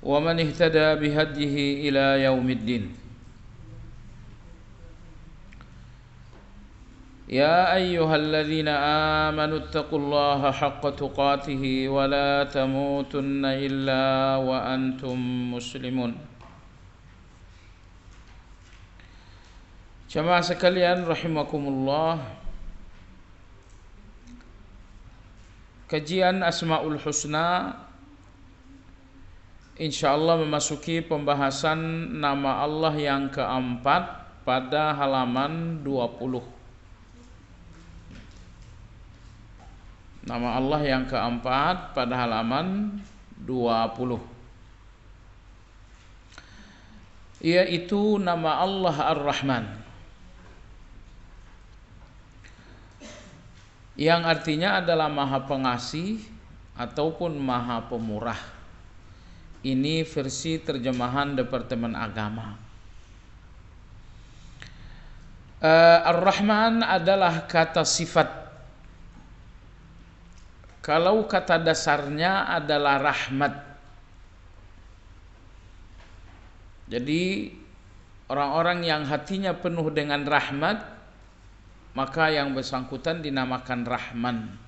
ومن اهتدى بهديه إلى يوم الدين. يا أيها الذين آمنوا اتقوا الله حق تقاته ولا تموتن إلا وأنتم مسلمون. Jamaah sekalian rahimakumullah, kajian Asmaul Husna insyaallah memasuki pembahasan nama Allah yang keempat pada halaman 20. Nama Allah yang keempat pada halaman 20, yaitu nama Allah Ar-Rahman, yang artinya adalah Maha Pengasih ataupun Maha Pemurah. Ini versi terjemahan Departemen Agama. Ar-Rahman adalah kata sifat. Kalau kata dasarnya adalah rahmat. Jadi orang-orang yang hatinya penuh dengan rahmat, maka yang bersangkutan dinamakan Rahman.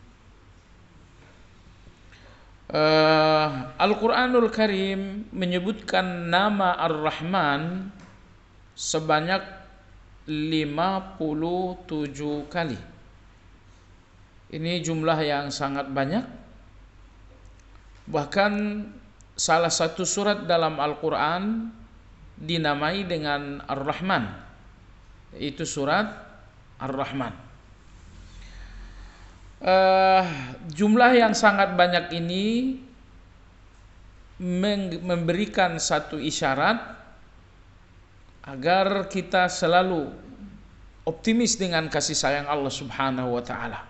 Al-Quranul Karim menyebutkan nama Ar-Rahman sebanyak 57 kali. Ini jumlah yang sangat banyak. Bahkan salah satu surat dalam Al-Quran dinamai dengan Ar-Rahman, yaitu surat Ar-Rahman. Jumlah yang sangat banyak ini memberikan satu isyarat agar kita selalu optimis dengan kasih sayang Allah Subhanahu wa taala,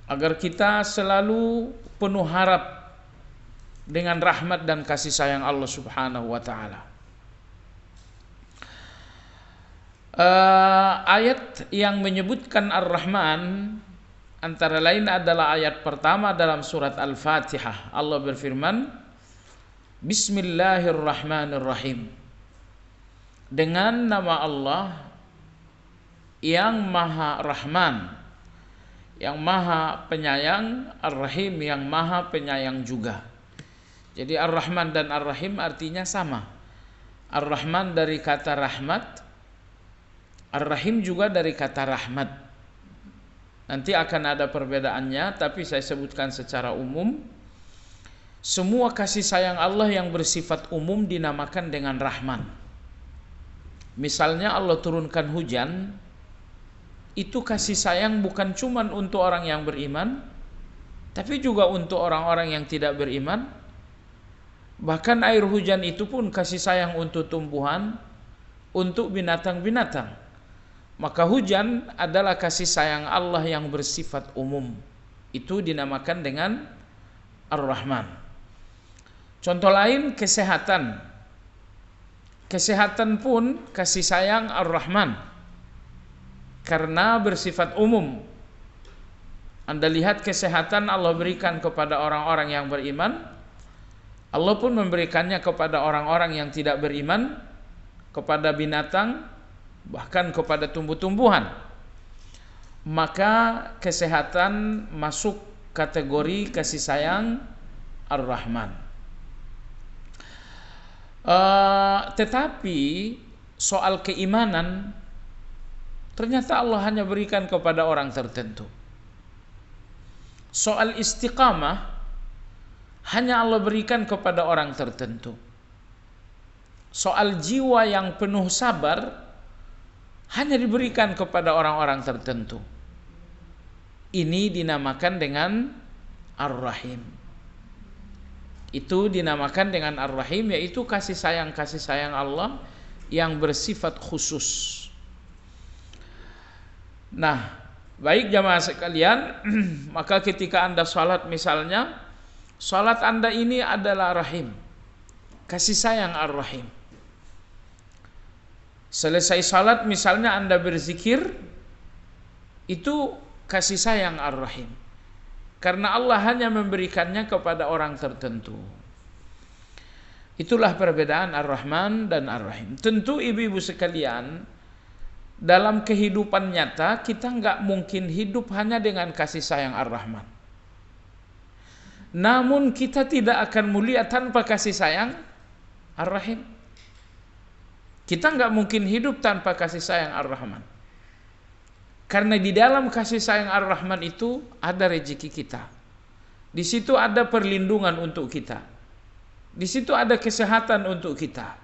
agar kita selalu penuh harap dengan rahmat dan kasih sayang Allah Subhanahu wa taala. Ayat yang menyebutkan Ar-Rahman antara lain adalah ayat pertama dalam surat Al-Fatihah. Allah berfirman, Bismillahirrahmanirrahim. Dengan nama Allah yang Maha Rahman, yang Maha Penyayang, Ar-Rahim yang Maha Penyayang juga. Jadi Ar-Rahman dan Ar-Rahim artinya sama. Ar-Rahman dari kata rahmat, Ar-Rahim juga dari kata rahmat. Nanti akan ada perbedaannya, tapi saya sebutkan secara umum. Semua kasih sayang Allah yang bersifat umum dinamakan dengan Rahman. Misalnya Allah turunkan hujan, itu kasih sayang bukan cuma untuk orang yang beriman, tapi juga untuk orang-orang yang tidak beriman. Bahkan air hujan itu pun kasih sayang untuk tumbuhan, untuk binatang-binatang. Maka hujan adalah kasih sayang Allah yang bersifat umum. Itu dinamakan dengan Ar-Rahman. Contoh lain, kesehatan. Kesehatan pun kasih sayang Ar-Rahman, karena bersifat umum. Anda lihat kesehatan Allah berikan kepada orang-orang yang beriman, Allah pun memberikannya kepada orang-orang yang tidak beriman, kepada binatang, bahkan kepada tumbuh-tumbuhan. Maka kesehatan masuk kategori kasih sayang Ar-Rahman. Tetapi soal keimanan ternyata Allah hanya berikan kepada orang tertentu. Soal istiqamah hanya Allah berikan kepada orang tertentu. Soal jiwa yang penuh sabar hanya diberikan kepada orang-orang tertentu. Ini dinamakan dengan Ar-Rahim. Itu dinamakan dengan Ar-Rahim, yaitu kasih sayang Allah yang bersifat khusus. Nah, baik jamaah sekalian, maka ketika Anda salat misalnya, salat Anda ini adalah Rahim, kasih sayang Ar-Rahim. Selesai salat misalnya Anda berzikir, itu kasih sayang Ar-Rahim, karena Allah hanya memberikannya kepada orang tertentu. Itulah perbedaan Ar-Rahman dan Ar-Rahim. Tentu ibu-ibu sekalian, dalam kehidupan nyata kita nggak mungkin hidup hanya dengan kasih sayang Ar-Rahman. Namun kita tidak akan mulia tanpa kasih sayang Ar-Rahim. Kita nggak mungkin hidup tanpa kasih sayang Ar-Rahman. Karena di dalam kasih sayang Ar-Rahman itu ada rezeki kita. Di situ ada perlindungan untuk kita. Di situ ada kesehatan untuk kita.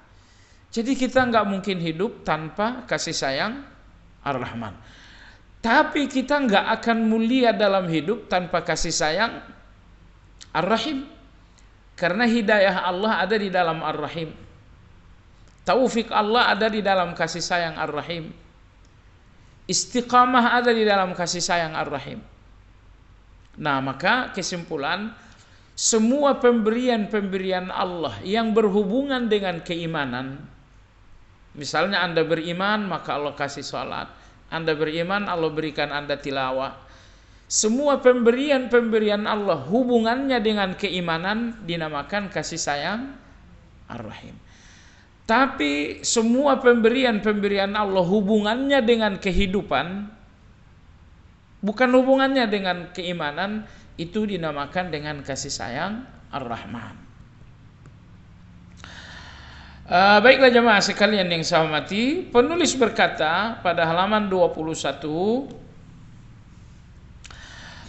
Jadi kita nggak mungkin hidup tanpa kasih sayang Ar-Rahman. Tapi kita nggak akan mulia dalam hidup tanpa kasih sayang Ar-Rahim. Karena hidayah Allah ada di dalam Ar-Rahim. Taufik Allah ada di dalam kasih sayang Ar-Rahim. Istiqamah ada di dalam kasih sayang Ar-Rahim. Nah, maka kesimpulan, semua pemberian-pemberian Allah yang berhubungan dengan keimanan, misalnya Anda beriman maka Allah kasih salat, Anda beriman Allah berikan Anda tilawah. Semua pemberian-pemberian Allah hubungannya dengan keimanan dinamakan kasih sayang Ar-Rahim. Tapi semua pemberian-pemberian Allah hubungannya dengan kehidupan, bukan hubungannya dengan keimanan, itu dinamakan dengan kasih sayang Ar-Rahman. Baiklah jemaah sekalian yang saya hormati, penulis berkata pada halaman 21,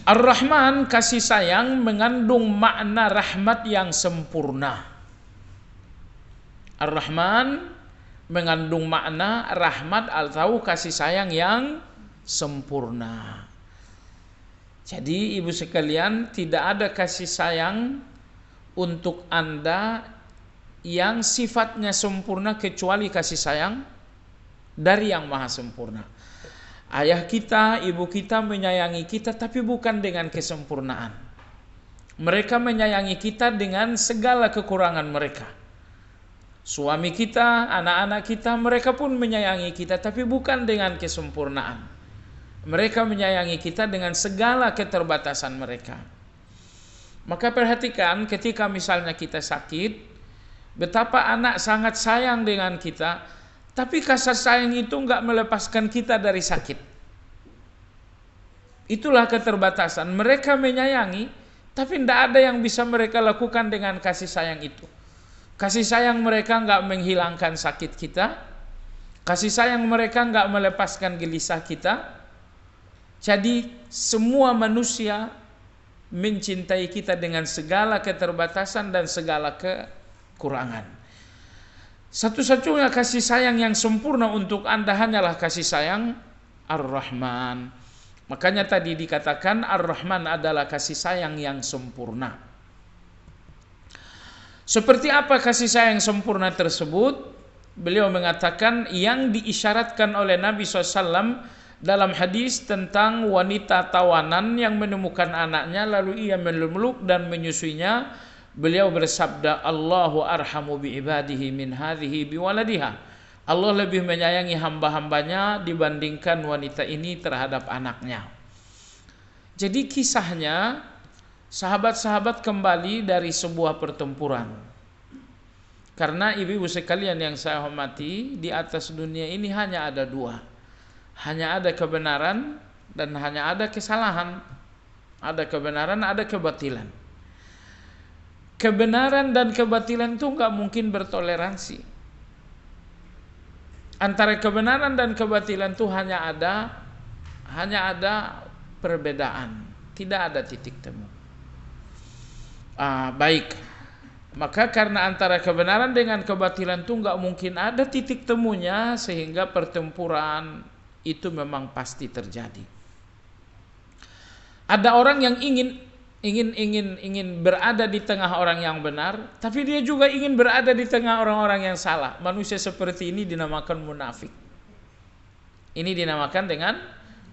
Ar-Rahman kasih sayang mengandung makna rahmat yang sempurna. Ar-Rahman mengandung makna rahmat atau kasih sayang yang sempurna. Jadi ibu sekalian, tidak ada kasih sayang untuk Anda yang sifatnya sempurna kecuali kasih sayang dari yang maha sempurna. Ayah kita, ibu kita menyayangi kita tapi bukan dengan kesempurnaan. Mereka menyayangi kita dengan segala kekurangan mereka. Suami kita, anak-anak kita, mereka pun menyayangi kita tapi bukan dengan kesempurnaan. Mereka menyayangi kita dengan segala keterbatasan mereka. Maka perhatikan ketika misalnya kita sakit, betapa anak sangat sayang dengan kita, tapi kasih sayang itu enggak melepaskan kita dari sakit. Itulah keterbatasan. Mereka menyayangi, tapi tidak ada yang bisa mereka lakukan dengan kasih sayang itu. Kasih sayang mereka enggak menghilangkan sakit kita. Kasih sayang mereka enggak melepaskan gelisah kita. Jadi semua manusia mencintai kita dengan segala keterbatasan dan segala kekurangan. Satu-satunya kasih sayang yang sempurna untuk Anda hanyalah kasih sayang Ar-Rahman. Makanya tadi dikatakan Ar-Rahman adalah kasih sayang yang sempurna. Seperti apa kasih sayang sempurna tersebut? Beliau mengatakan yang diisyaratkan oleh Nabi SAW dalam hadis tentang wanita tawanan yang menemukan anaknya lalu ia memeluk dan menyusuinya. Beliau bersabda, Allahu arhamu bi ibadihi min hadhihi bi waladiha. Allah lebih menyayangi hamba-hambanya dibandingkan wanita ini terhadap anaknya. Jadi kisahnya, sahabat-sahabat kembali dari sebuah pertempuran. Karena ibu-ibu sekalian yang saya hormati, di atas dunia ini hanya ada dua. Hanya ada kebenaran dan hanya ada kesalahan. Ada kebenaran, ada kebatilan. Kebenaran dan kebatilan itu nggak mungkin bertoleransi. Antara kebenaran dan kebatilan itu hanya ada perbedaan, tidak ada titik temu. Baik. Maka karena antara kebenaran dengan kebatilan itu nggak mungkin ada titik temunya, sehingga pertempuran itu memang pasti terjadi. Ada orang yang ingin berada di tengah orang yang benar, tapi dia juga ingin berada di tengah orang-orang yang salah. Manusia seperti ini dinamakan munafik. Ini dinamakan dengan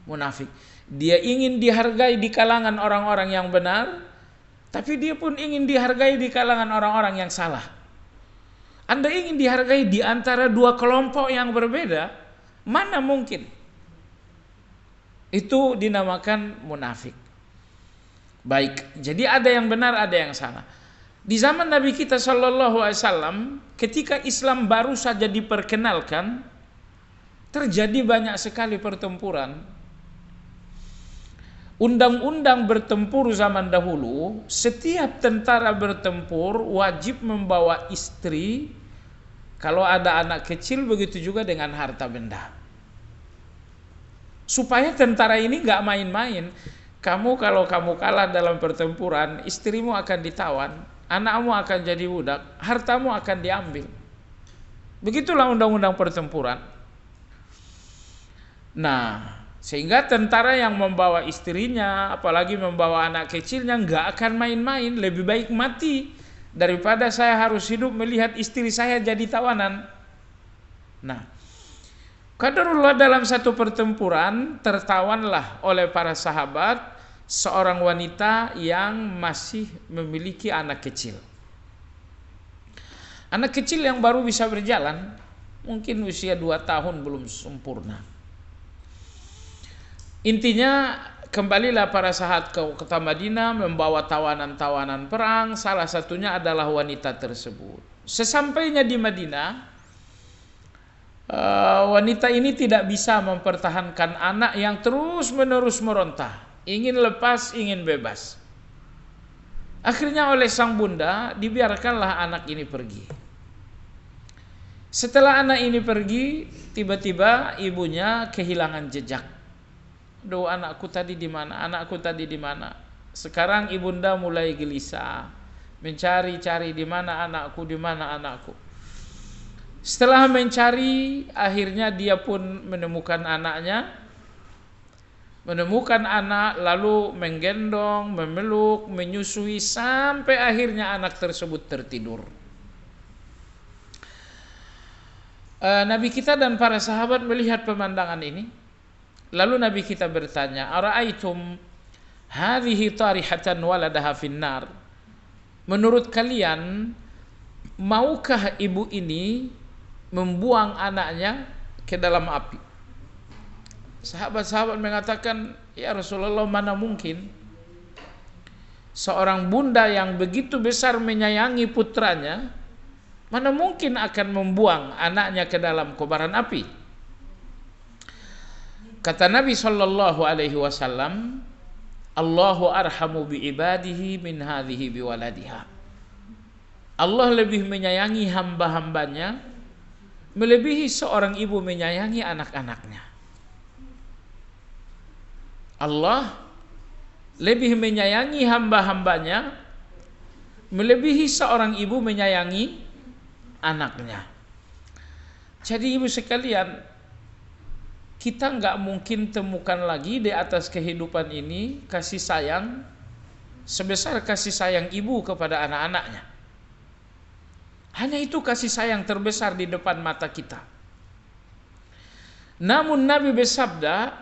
munafik. Dia ingin dihargai di kalangan orang-orang yang benar, tapi dia pun ingin dihargai di kalangan orang-orang yang salah. Anda ingin dihargai di antara dua kelompok yang berbeda, mana mungkin? Itu dinamakan munafik. Baik, jadi ada yang benar, ada yang salah. Di zaman Nabi kita Shallallahu Alaihi Wasallam, ketika Islam baru saja diperkenalkan, terjadi banyak sekali pertempuran. Undang-undang bertempur zaman dahulu, setiap tentara bertempur wajib membawa istri, kalau ada anak kecil, begitu juga dengan harta benda. Supaya tentara ini gak main-main. Kalau kamu kalah dalam pertempuran, istrimu akan ditawan, anakmu akan jadi budak, hartamu akan diambil. Begitulah undang-undang pertempuran. Nah, sehingga tentara yang membawa istrinya, apalagi membawa anak kecilnya, nggak akan main-main. Lebih baik mati daripada saya harus hidup melihat istri saya jadi tawanan. Nah, qadarullah, dalam satu pertempuran tertawanlah oleh para sahabat seorang wanita yang masih memiliki anak kecil. Anak kecil yang baru bisa berjalan, mungkin usia 2 tahun, belum sempurna. Intinya, kembalilah para sahabat ke kota Madinah membawa tawanan-tawanan perang, salah satunya adalah wanita tersebut. Sesampainya di Madinah, wanita ini tidak bisa mempertahankan anak yang terus-menerus meronta, ingin lepas, ingin bebas. Akhirnya oleh sang bunda dibiarkanlah anak ini pergi. Setelah anak ini pergi, tiba-tiba ibunya kehilangan jejak. Duh, anakku tadi di mana? Anakku tadi di mana? Sekarang ibunda mulai gelisah, mencari-cari di mana anakku, di mana anakku. Setelah mencari, akhirnya dia pun menemukan anaknya. Menemukan anak, lalu menggendong, memeluk, menyusui, sampai akhirnya anak tersebut tertidur. Nabi kita dan para sahabat melihat pemandangan ini. Lalu Nabi kita bertanya, ara'aitum hadhihi tarihatan waladaha finnar? Menurut kalian, maukah ibu ini membuang anaknya ke dalam api? Sahabat-sahabat mengatakan, ya Rasulullah, mana mungkin seorang bunda yang begitu besar menyayangi putranya, mana mungkin akan membuang anaknya ke dalam kobaran api? Kata Nabi Shallallahu Alaihi Wasallam, Allahu arhamu bi ibadihi min hadhihi bi waladiha. Allah lebih menyayangi hamba-hambanya melebihi seorang ibu menyayangi anak-anaknya. Allah lebih menyayangi hamba-hambanya melebihi seorang ibu menyayangi anaknya. Jadi ibu sekalian, kita nggak mungkin temukan lagi di atas kehidupan ini kasih sayang sebesar kasih sayang ibu kepada anak-anaknya. Hanya itu kasih sayang terbesar di depan mata kita. Namun Nabi bersabda,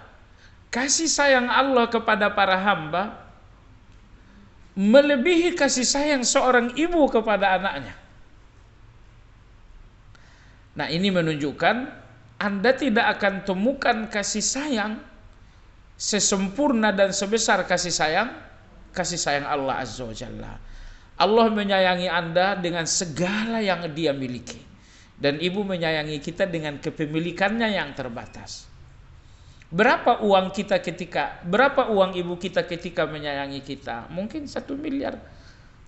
kasih sayang Allah kepada para hamba melebihi kasih sayang seorang ibu kepada anaknya. Nah, ini menunjukkan Anda tidak akan temukan kasih sayang sesempurna dan sebesar kasih sayang Allah Azza wa Jalla. Allah menyayangi Anda dengan segala yang Dia miliki, dan ibu menyayangi kita dengan kepemilikannya yang terbatas. Berapa uang ibu kita ketika menyayangi kita? Mungkin 1 miliar.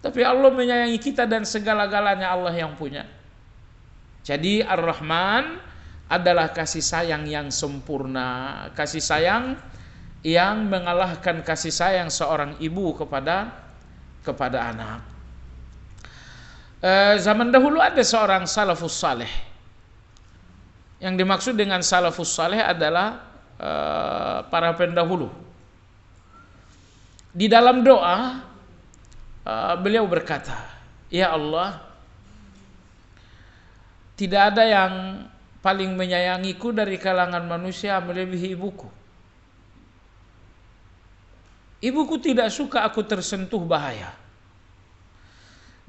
Tapi Allah menyayangi kita dan segala-galanya Allah yang punya. Jadi Ar-Rahman adalah kasih sayang yang sempurna, kasih sayang yang mengalahkan kasih sayang seorang ibu kepada anak. Zaman dahulu ada seorang salafus saleh. Yang dimaksud dengan salafus saleh adalah para pendahulu. Di dalam doa beliau berkata, ya Allah, tidak ada yang paling menyayangiku dari kalangan manusia melebihi ibuku. Ibuku tidak suka aku tersentuh bahaya.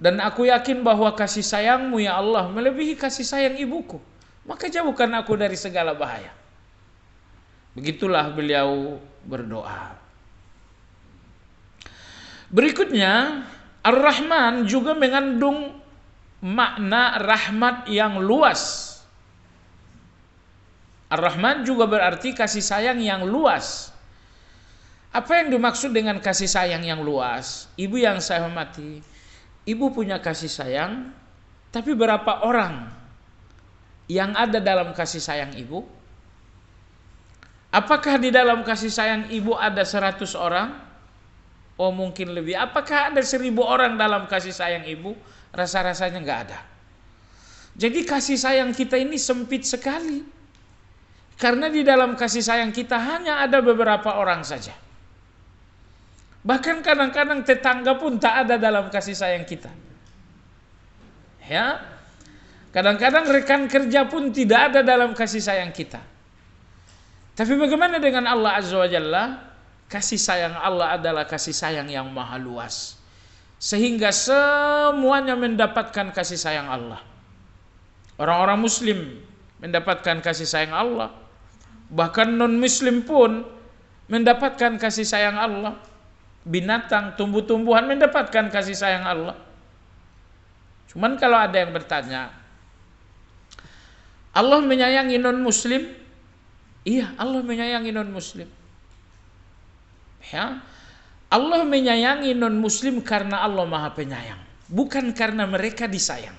Dan aku yakin bahwa kasih sayangmu ya Allah melebihi kasih sayang ibuku. Maka jauhkan aku dari segala bahaya. Begitulah beliau berdoa. Berikutnya Ar-Rahman juga mengandung makna rahmat yang luas. Ar-Rahman juga berarti kasih sayang yang luas. Apa yang dimaksud dengan kasih sayang yang luas? Ibu yang saya hormati, ibu punya kasih sayang, tapi berapa orang yang ada dalam kasih sayang ibu? Apakah di dalam kasih sayang ibu ada 100 orang? Oh mungkin lebih. Apakah ada 1000 orang dalam kasih sayang ibu? Rasa-rasanya nggak ada. Jadi kasih sayang kita ini sempit sekali. Karena di dalam kasih sayang kita hanya ada beberapa orang saja. Bahkan kadang-kadang tetangga pun tak ada dalam kasih sayang kita. Ya. Kadang-kadang rekan kerja pun tidak ada dalam kasih sayang kita. Tapi bagaimana dengan Allah Azza wa Jalla? Kasih sayang Allah adalah kasih sayang yang maha luas. Sehingga semuanya mendapatkan kasih sayang Allah. Orang-orang muslim mendapatkan kasih sayang Allah. Bahkan non-muslim pun mendapatkan kasih sayang Allah. Binatang, tumbuh-tumbuhan mendapatkan kasih sayang Allah. Cuman kalau ada yang bertanya, Allah menyayangi non-muslim? Iya, Allah menyayangi non-muslim. Ya, Allah menyayangi non-muslim karena Allah Maha Penyayang, bukan karena mereka disayang.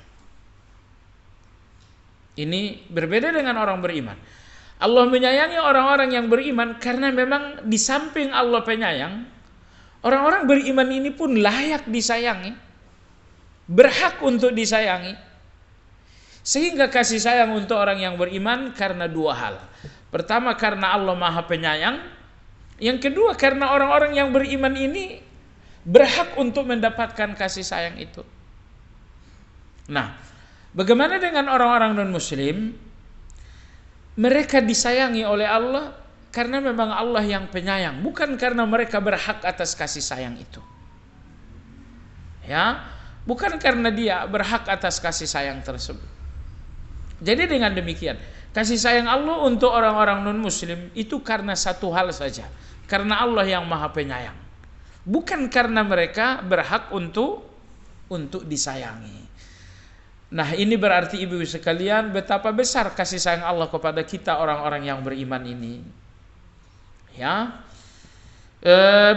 Ini berbeda dengan orang beriman. Allah menyayangi orang-orang yang beriman karena memang di samping Allah penyayang, orang-orang beriman ini pun layak disayangi, berhak untuk disayangi. Sehingga kasih sayang untuk orang yang beriman karena dua hal. Pertama karena Allah Maha Penyayang. Yang kedua karena orang-orang yang beriman ini berhak untuk mendapatkan kasih sayang itu. Nah, bagaimana dengan orang-orang non-muslim? Mereka disayangi oleh Allah karena memang Allah yang penyayang, bukan karena mereka berhak atas kasih sayang itu. Ya, bukan karena dia berhak atas kasih sayang tersebut. Jadi dengan demikian, kasih sayang Allah untuk orang-orang non-muslim itu karena satu hal saja, karena Allah yang Maha Penyayang, bukan karena mereka berhak untuk disayangi. Nah, ini berarti ibu sekalian betapa besar kasih sayang Allah kepada kita orang-orang yang beriman ini. Ya.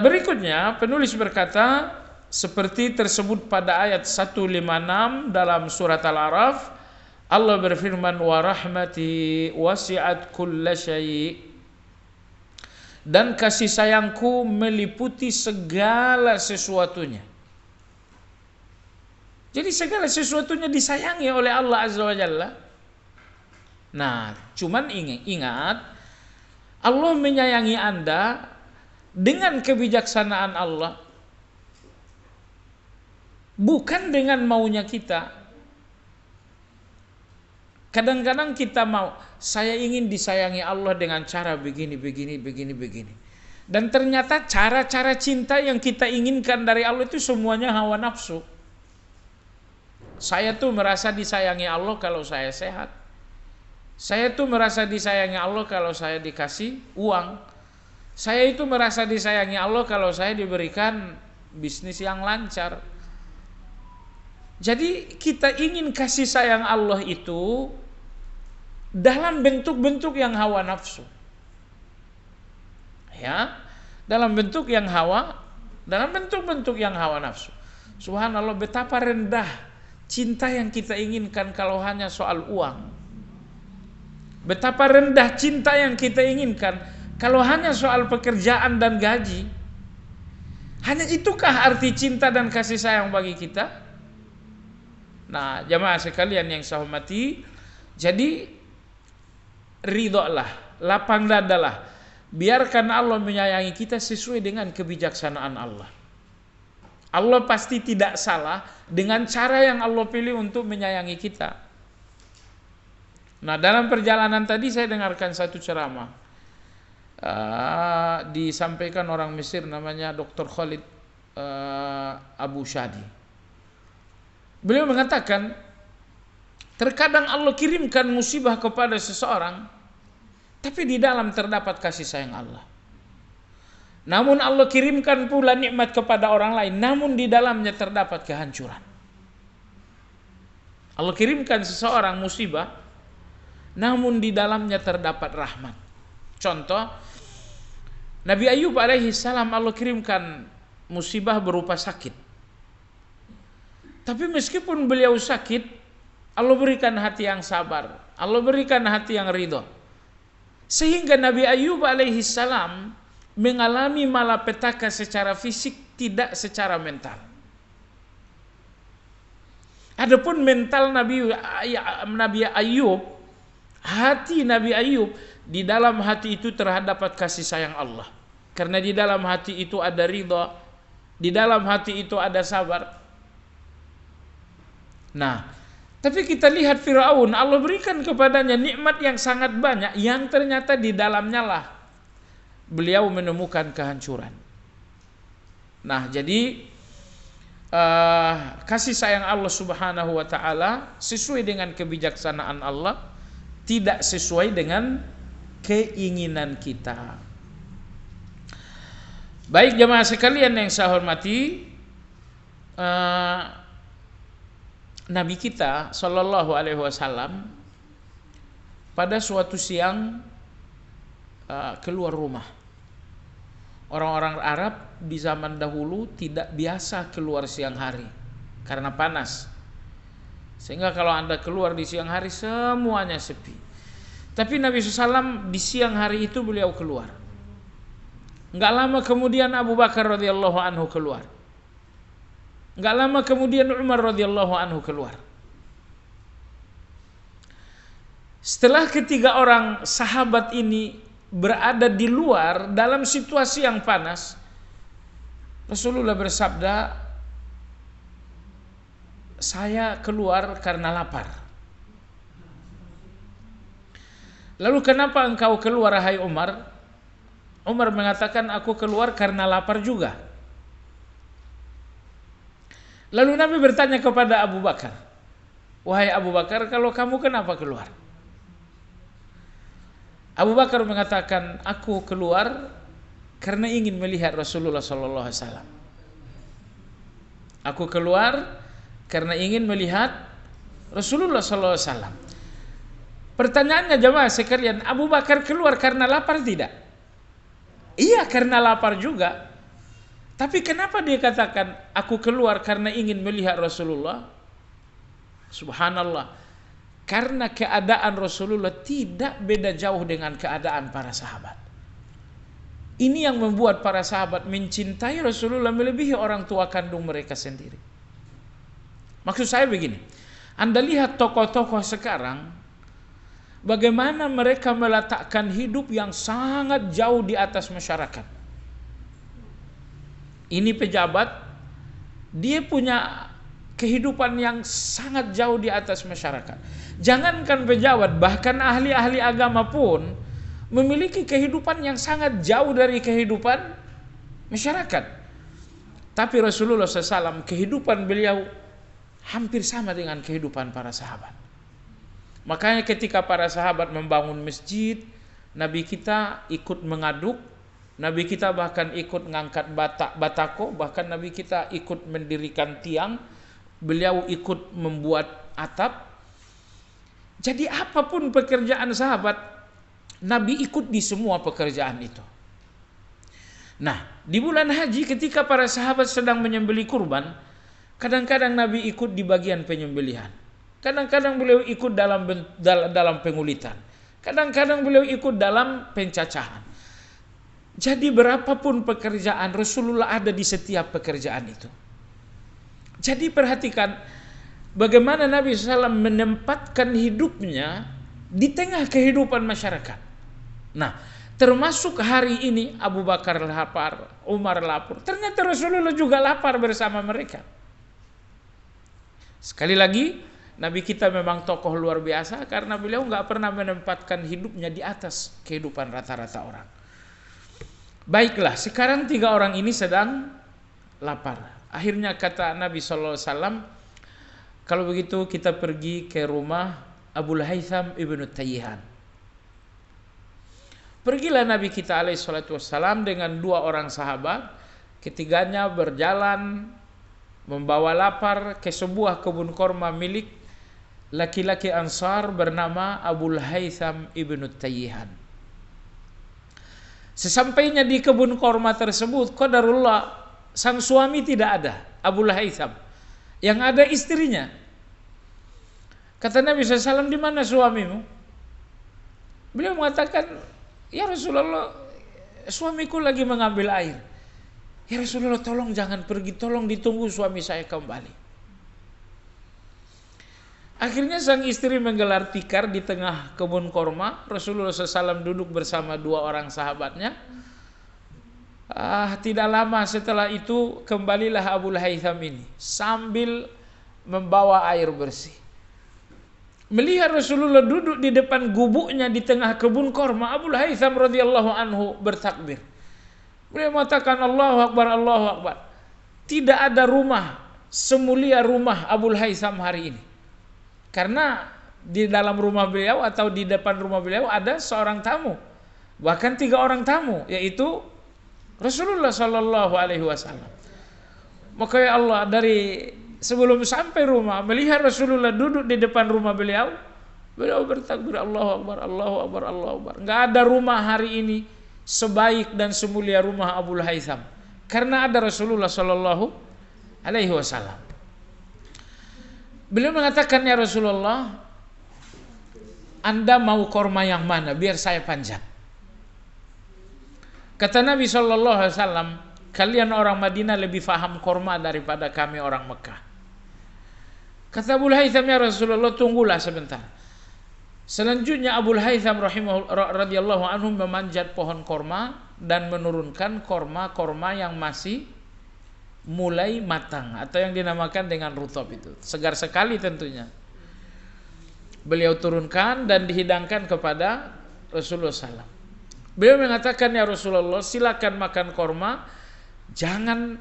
Berikutnya penulis berkata seperti tersebut pada ayat 156 dalam surat Al-A'raf, Allah berfirman, wa rahmati wasi'at kulla syai', dan kasih sayangku meliputi segala sesuatunya. Jadi segala sesuatunya disayangi oleh Allah Azza wa Jalla. Nah, cuman ingat, Allah menyayangi Anda dengan kebijaksanaan Allah, bukan dengan maunya kita. Kadang-kadang kita mau, saya ingin disayangi Allah dengan cara begini. Dan ternyata cara-cara cinta yang kita inginkan dari Allah itu semuanya hawa nafsu. Saya tuh merasa disayangi Allah kalau saya sehat. Saya tuh merasa disayangi Allah kalau saya dikasih uang. Saya itu merasa disayangi Allah kalau saya diberikan bisnis yang lancar. Jadi kita ingin kasih sayang Allah itu dalam bentuk-bentuk yang hawa nafsu. Ya, dalam bentuk yang bentuk-bentuk yang hawa nafsu. Subhanallah, betapa rendah cinta yang kita inginkan kalau hanya soal uang. Betapa rendah cinta yang kita inginkan kalau hanya soal pekerjaan dan gaji. Hanya itukah arti cinta dan kasih sayang bagi kita? Nah, jamaah sekalian yang saya hormati, jadi ridholah, lapang dadalah, biarkan Allah menyayangi kita sesuai dengan kebijaksanaan Allah. Allah pasti tidak salah dengan cara yang Allah pilih untuk menyayangi kita. Nah, dalam perjalanan tadi saya dengarkan satu ceramah, disampaikan orang Mesir namanya Dr. Khalid Abu Shadi. Beliau mengatakan, terkadang Allah kirimkan musibah kepada seseorang, tapi di dalam terdapat kasih sayang Allah. Namun Allah kirimkan pula nikmat kepada orang lain, namun di dalamnya terdapat kehancuran. Allah kirimkan seseorang musibah, namun di dalamnya terdapat rahmat. Contoh, Nabi Ayub alaihi salam Allah kirimkan musibah berupa sakit. Tapi meskipun beliau sakit, Allah berikan hati yang sabar, Allah berikan hati yang ridho. Sehingga Nabi Ayub alaihi salam mengalami malapetaka secara fisik, tidak secara mental. Adapun mental Nabi Ayub, hati Nabi Ayub, di dalam hati itu terdapat kasih sayang Allah. Karena di dalam hati itu ada ridha, di dalam hati itu ada sabar. Nah, tapi kita lihat Firaun, Allah berikan kepadanya nikmat yang sangat banyak, yang ternyata di dalamnya lah beliau menemukan kehancuran. Nah, jadi kasih sayang Allah Subhanahu wa ta'ala sesuai dengan kebijaksanaan Allah, tidak sesuai dengan keinginan kita. Baik jemaah sekalian yang saya hormati, Nabi kita Shallallahu Alaihi Wasallam pada suatu siang keluar rumah. Orang-orang Arab di zaman dahulu tidak biasa keluar siang hari karena panas. Sehingga kalau Anda keluar di siang hari semuanya sepi. Tapi Nabi SAW di siang hari itu beliau keluar. Enggak lama kemudian Abu Bakar radhiyallahu anhu keluar. Enggak lama kemudian Umar radhiyallahu anhu keluar. Setelah ketiga orang sahabat ini berada di luar dalam situasi yang panas, Rasulullah bersabda, saya keluar karena lapar. Lalu kenapa engkau keluar hai Umar? Umar mengatakan, aku keluar karena lapar juga. Lalu Nabi bertanya kepada Abu Bakar, wahai Abu Bakar, kalau kamu kenapa keluar? Abu Bakar mengatakan, aku keluar karena ingin melihat Rasulullah sallallahu alaihi wasallam. Aku keluar karena ingin melihat Rasulullah sallallahu alaihi wasallam. Pertanyaannya jemaah sekalian, Abu Bakar keluar karena lapar tidak? Iya, karena lapar juga. Tapi kenapa dia katakan aku keluar karena ingin melihat Rasulullah? Subhanallah. Karena keadaan Rasulullah tidak beda jauh dengan keadaan para sahabat. Ini yang membuat para sahabat mencintai Rasulullah melebihi orang tua kandung mereka sendiri. Maksud saya begini, Anda lihat tokoh-tokoh sekarang, bagaimana mereka meletakkan hidup yang sangat jauh di atas masyarakat. Ini pejabat, dia punya kehidupan yang sangat jauh di atas masyarakat. Jangankan pejabat, bahkan ahli-ahli agama pun memiliki kehidupan yang sangat jauh dari kehidupan masyarakat. Tapi Rasulullah SAW, kehidupan beliau hampir sama dengan kehidupan para sahabat. Makanya ketika para sahabat membangun masjid, Nabi kita ikut mengaduk, Nabi kita bahkan ikut mengangkat batako, bahkan Nabi kita ikut mendirikan tiang, beliau ikut membuat atap. Jadi apapun pekerjaan sahabat, Nabi ikut di semua pekerjaan itu. Nah, di bulan haji ketika para sahabat sedang menyembelih kurban, kadang-kadang Nabi ikut di bagian penyembelihan. Kadang-kadang beliau ikut dalam pengulitan. Kadang-kadang beliau ikut dalam pencacahan. Jadi berapapun pekerjaan, Rasulullah ada di setiap pekerjaan itu. Jadi perhatikan bagaimana Nabi SAW menempatkan hidupnya di tengah kehidupan masyarakat. Nah, termasuk hari ini Abu Bakar lapar, Umar lapar. Ternyata Rasulullah juga lapar bersama mereka. Sekali lagi, Nabi kita memang tokoh luar biasa karena beliau nggak pernah menempatkan hidupnya di atas kehidupan rata-rata orang. Baiklah, sekarang tiga orang ini sedang lapar. Akhirnya kata Nabi SAW, kalau begitu kita pergi ke rumah Abul Haytham ibnu Tayyihan. Pergilah Nabi kita alaihi salatu wassalam dengan 2 orang sahabat. Ketiganya berjalan membawa lapar ke sebuah kebun korma milik laki-laki Ansar bernama Abul Haytham ibnu Tayyihan. Sesampainya di kebun korma tersebut, qadarullah, sang suami tidak ada, Abul Haytham. Yang ada istrinya. Kata Nabi SAW, di mana suamimu? Beliau mengatakan, ya Rasulullah, suamiku lagi mengambil air. Ya Rasulullah, tolong jangan pergi, tolong ditunggu suami saya kembali. Akhirnya sang istri menggelar tikar di tengah kebun korma. Rasulullah SAW duduk bersama 2 orang sahabatnya. Tidak lama setelah itu kembalilah Abul Haytham ini sambil membawa air bersih. Melihat Rasulullah duduk di depan gubuknya di tengah kebun korma, Abul Haytham radhiyallahu anhu bertakbir. Beliau mengatakan, Allahu Akbar, Allahu Akbar. Tidak ada rumah semulia rumah Abul Haytham hari ini. Karena di dalam rumah beliau atau di depan rumah beliau ada seorang tamu. Bahkan 3 orang tamu, yaitu Rasulullah Sallallahu Alaihi Wasallam. Maka ya Allah, dari sebelum sampai rumah, melihat Rasulullah duduk di depan rumah beliau, beliau bertakbir, Allahu Akbar, Allahu Akbar, Allahu Akbar. Nggak ada rumah hari ini sebaik dan semulia rumah Abul Haytham, karena ada Rasulullah Sallallahu Alaihi Wasallam. Beliau mengatakan, ya Rasulullah, Anda mau korma yang mana? Biar saya panjat. Kata Nabi Sallallahu Alaihi Wasallam, kalian orang Madinah lebih faham korma daripada kami orang Mekah. Kata Abul Haytham, ya Rasulullah, tunggulah sebentar. Selanjutnya Abul Haytham radhiyallahu anhu memanjat pohon korma dan menurunkan korma-korma yang masih mulai matang atau yang dinamakan dengan rutab itu. Segar sekali tentunya. Beliau turunkan dan dihidangkan kepada Rasulullah SAW. Beliau mengatakan, ya Rasulullah, silakan makan korma, jangan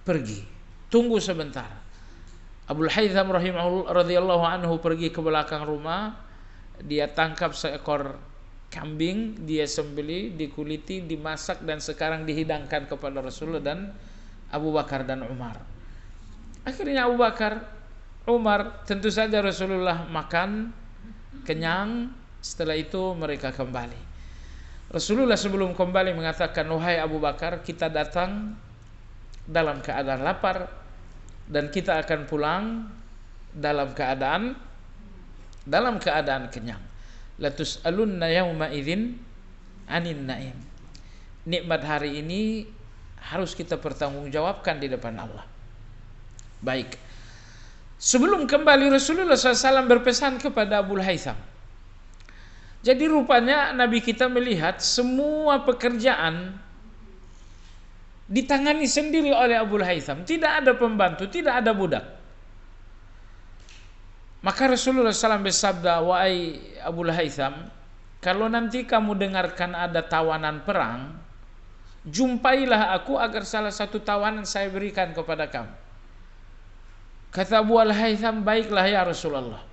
pergi, tunggu sebentar. Abul Haytham radhiyallahu anhu pergi ke belakang rumah. Dia tangkap seekor kambing, dia sembelih, dikuliti, dimasak, dan sekarang dihidangkan kepada Rasulullah dan Abu Bakar dan Umar. Akhirnya Abu Bakar, Umar, tentu saja Rasulullah makan kenyang. Setelah itu mereka kembali. Rasulullah sebelum kembali mengatakan, wahai Abu Bakar, kita datang dalam keadaan lapar dan kita akan pulang dalam keadaan kenyang. La tus'alunna yawma idzin 'anin na'im. Nikmat hari ini harus kita pertanggungjawabkan di depan Allah. Baik. Sebelum kembali, Rasulullah SAW berpesan kepada Abul Haytham. Jadi rupanya Nabi kita melihat semua pekerjaan ditangani sendiri oleh Abul Haytham. Tidak ada pembantu, tidak ada budak. Maka Rasulullah SAW bersabda, wahai Abul Haytham, kalau nanti kamu dengarkan ada tawanan perang, jumpailah aku agar salah satu tawanan saya berikan kepada kamu. Kata Abul Haytham, baiklah ya Rasulullah.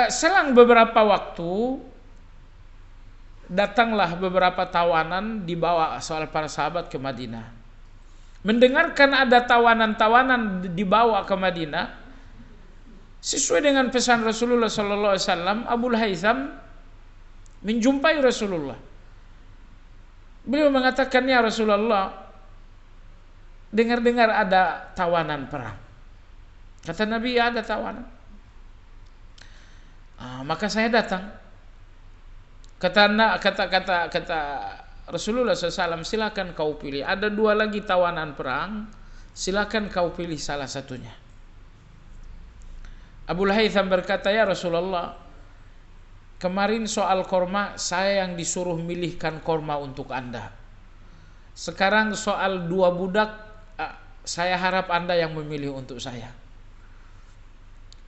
Selang beberapa waktu, datanglah beberapa tawanan dibawa oleh para sahabat ke Madinah. Mendengarkan ada tawanan-tawanan dibawa ke Madinah, sesuai dengan pesan Rasulullah Sallallahu Alaihi Wasallam, Abul Haytham menjumpai Rasulullah. Beliau mengatakan, ya Rasulullah, dengar-dengar ada tawanan perang. Kata Nabi, ya ada tawanan. Maka saya datang. Kata Rasulullah SAW, silakan kau pilih. Ada 2 lagi tawanan perang, silakan kau pilih salah satunya. Abul Haytham berkata, ya Rasulullah, kemarin soal korma, saya yang disuruh milihkan korma untuk Anda. Sekarang soal 2 budak, saya harap Anda yang memilih untuk saya.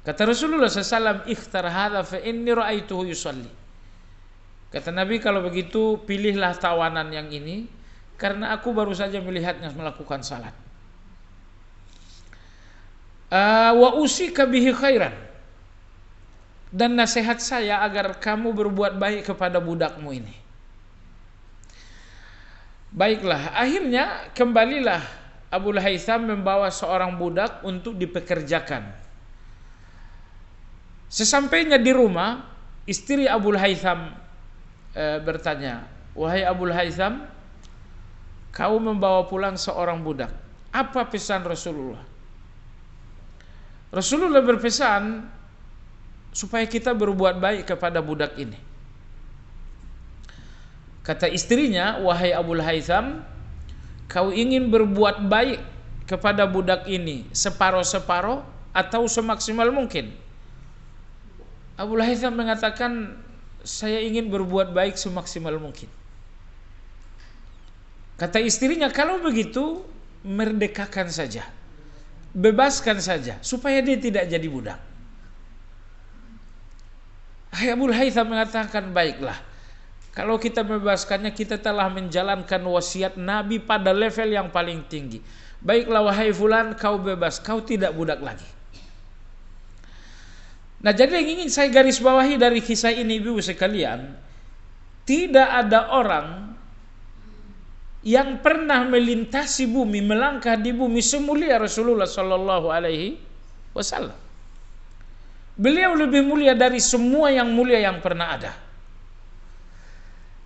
Kata Rasulullah SAW, ikhtar hadha fa inni ra'aituhu yusalli. Kata Nabi, kalau begitu pilihlah tawanan yang ini, karena aku baru saja melihatnya melakukan salat. Wa usika bihi khairan. dan nasihat saya agar kamu berbuat baik kepada budakmu ini. Baiklah, akhirnya kembalilah Abul Haytham membawa seorang budak untuk dipekerjakan. Sesampainya di rumah, istri Abul Haytham bertanya, "Wahai Abul Haytham, kau membawa pulang seorang budak. Apa pesan Rasulullah?" Rasulullah berpesan supaya kita berbuat baik kepada budak ini. Kata istrinya, "Wahai Abul Haytham, kau ingin berbuat baik kepada budak ini separuh-separuh atau semaksimal mungkin?" Abul Haytham mengatakan, "Saya ingin berbuat baik semaksimal mungkin." Kata istrinya, "Kalau begitu, merdekakan saja, bebaskan saja, supaya dia tidak jadi budak." Abul Haytham mengatakan, "Baiklah, kalau kita membebaskannya, kita telah menjalankan wasiat Nabi pada level yang paling tinggi. Baiklah wahai fulan, kau bebas, kau tidak budak lagi." Nah, jadi yang ingin saya garis bawahi dari kisah ini, ibu sekalian, tidak ada orang yang pernah melintasi bumi, melangkah di bumi semulia Rasulullah Sallallahu Alaihi Wasallam. Beliau lebih mulia dari semua yang mulia yang pernah ada.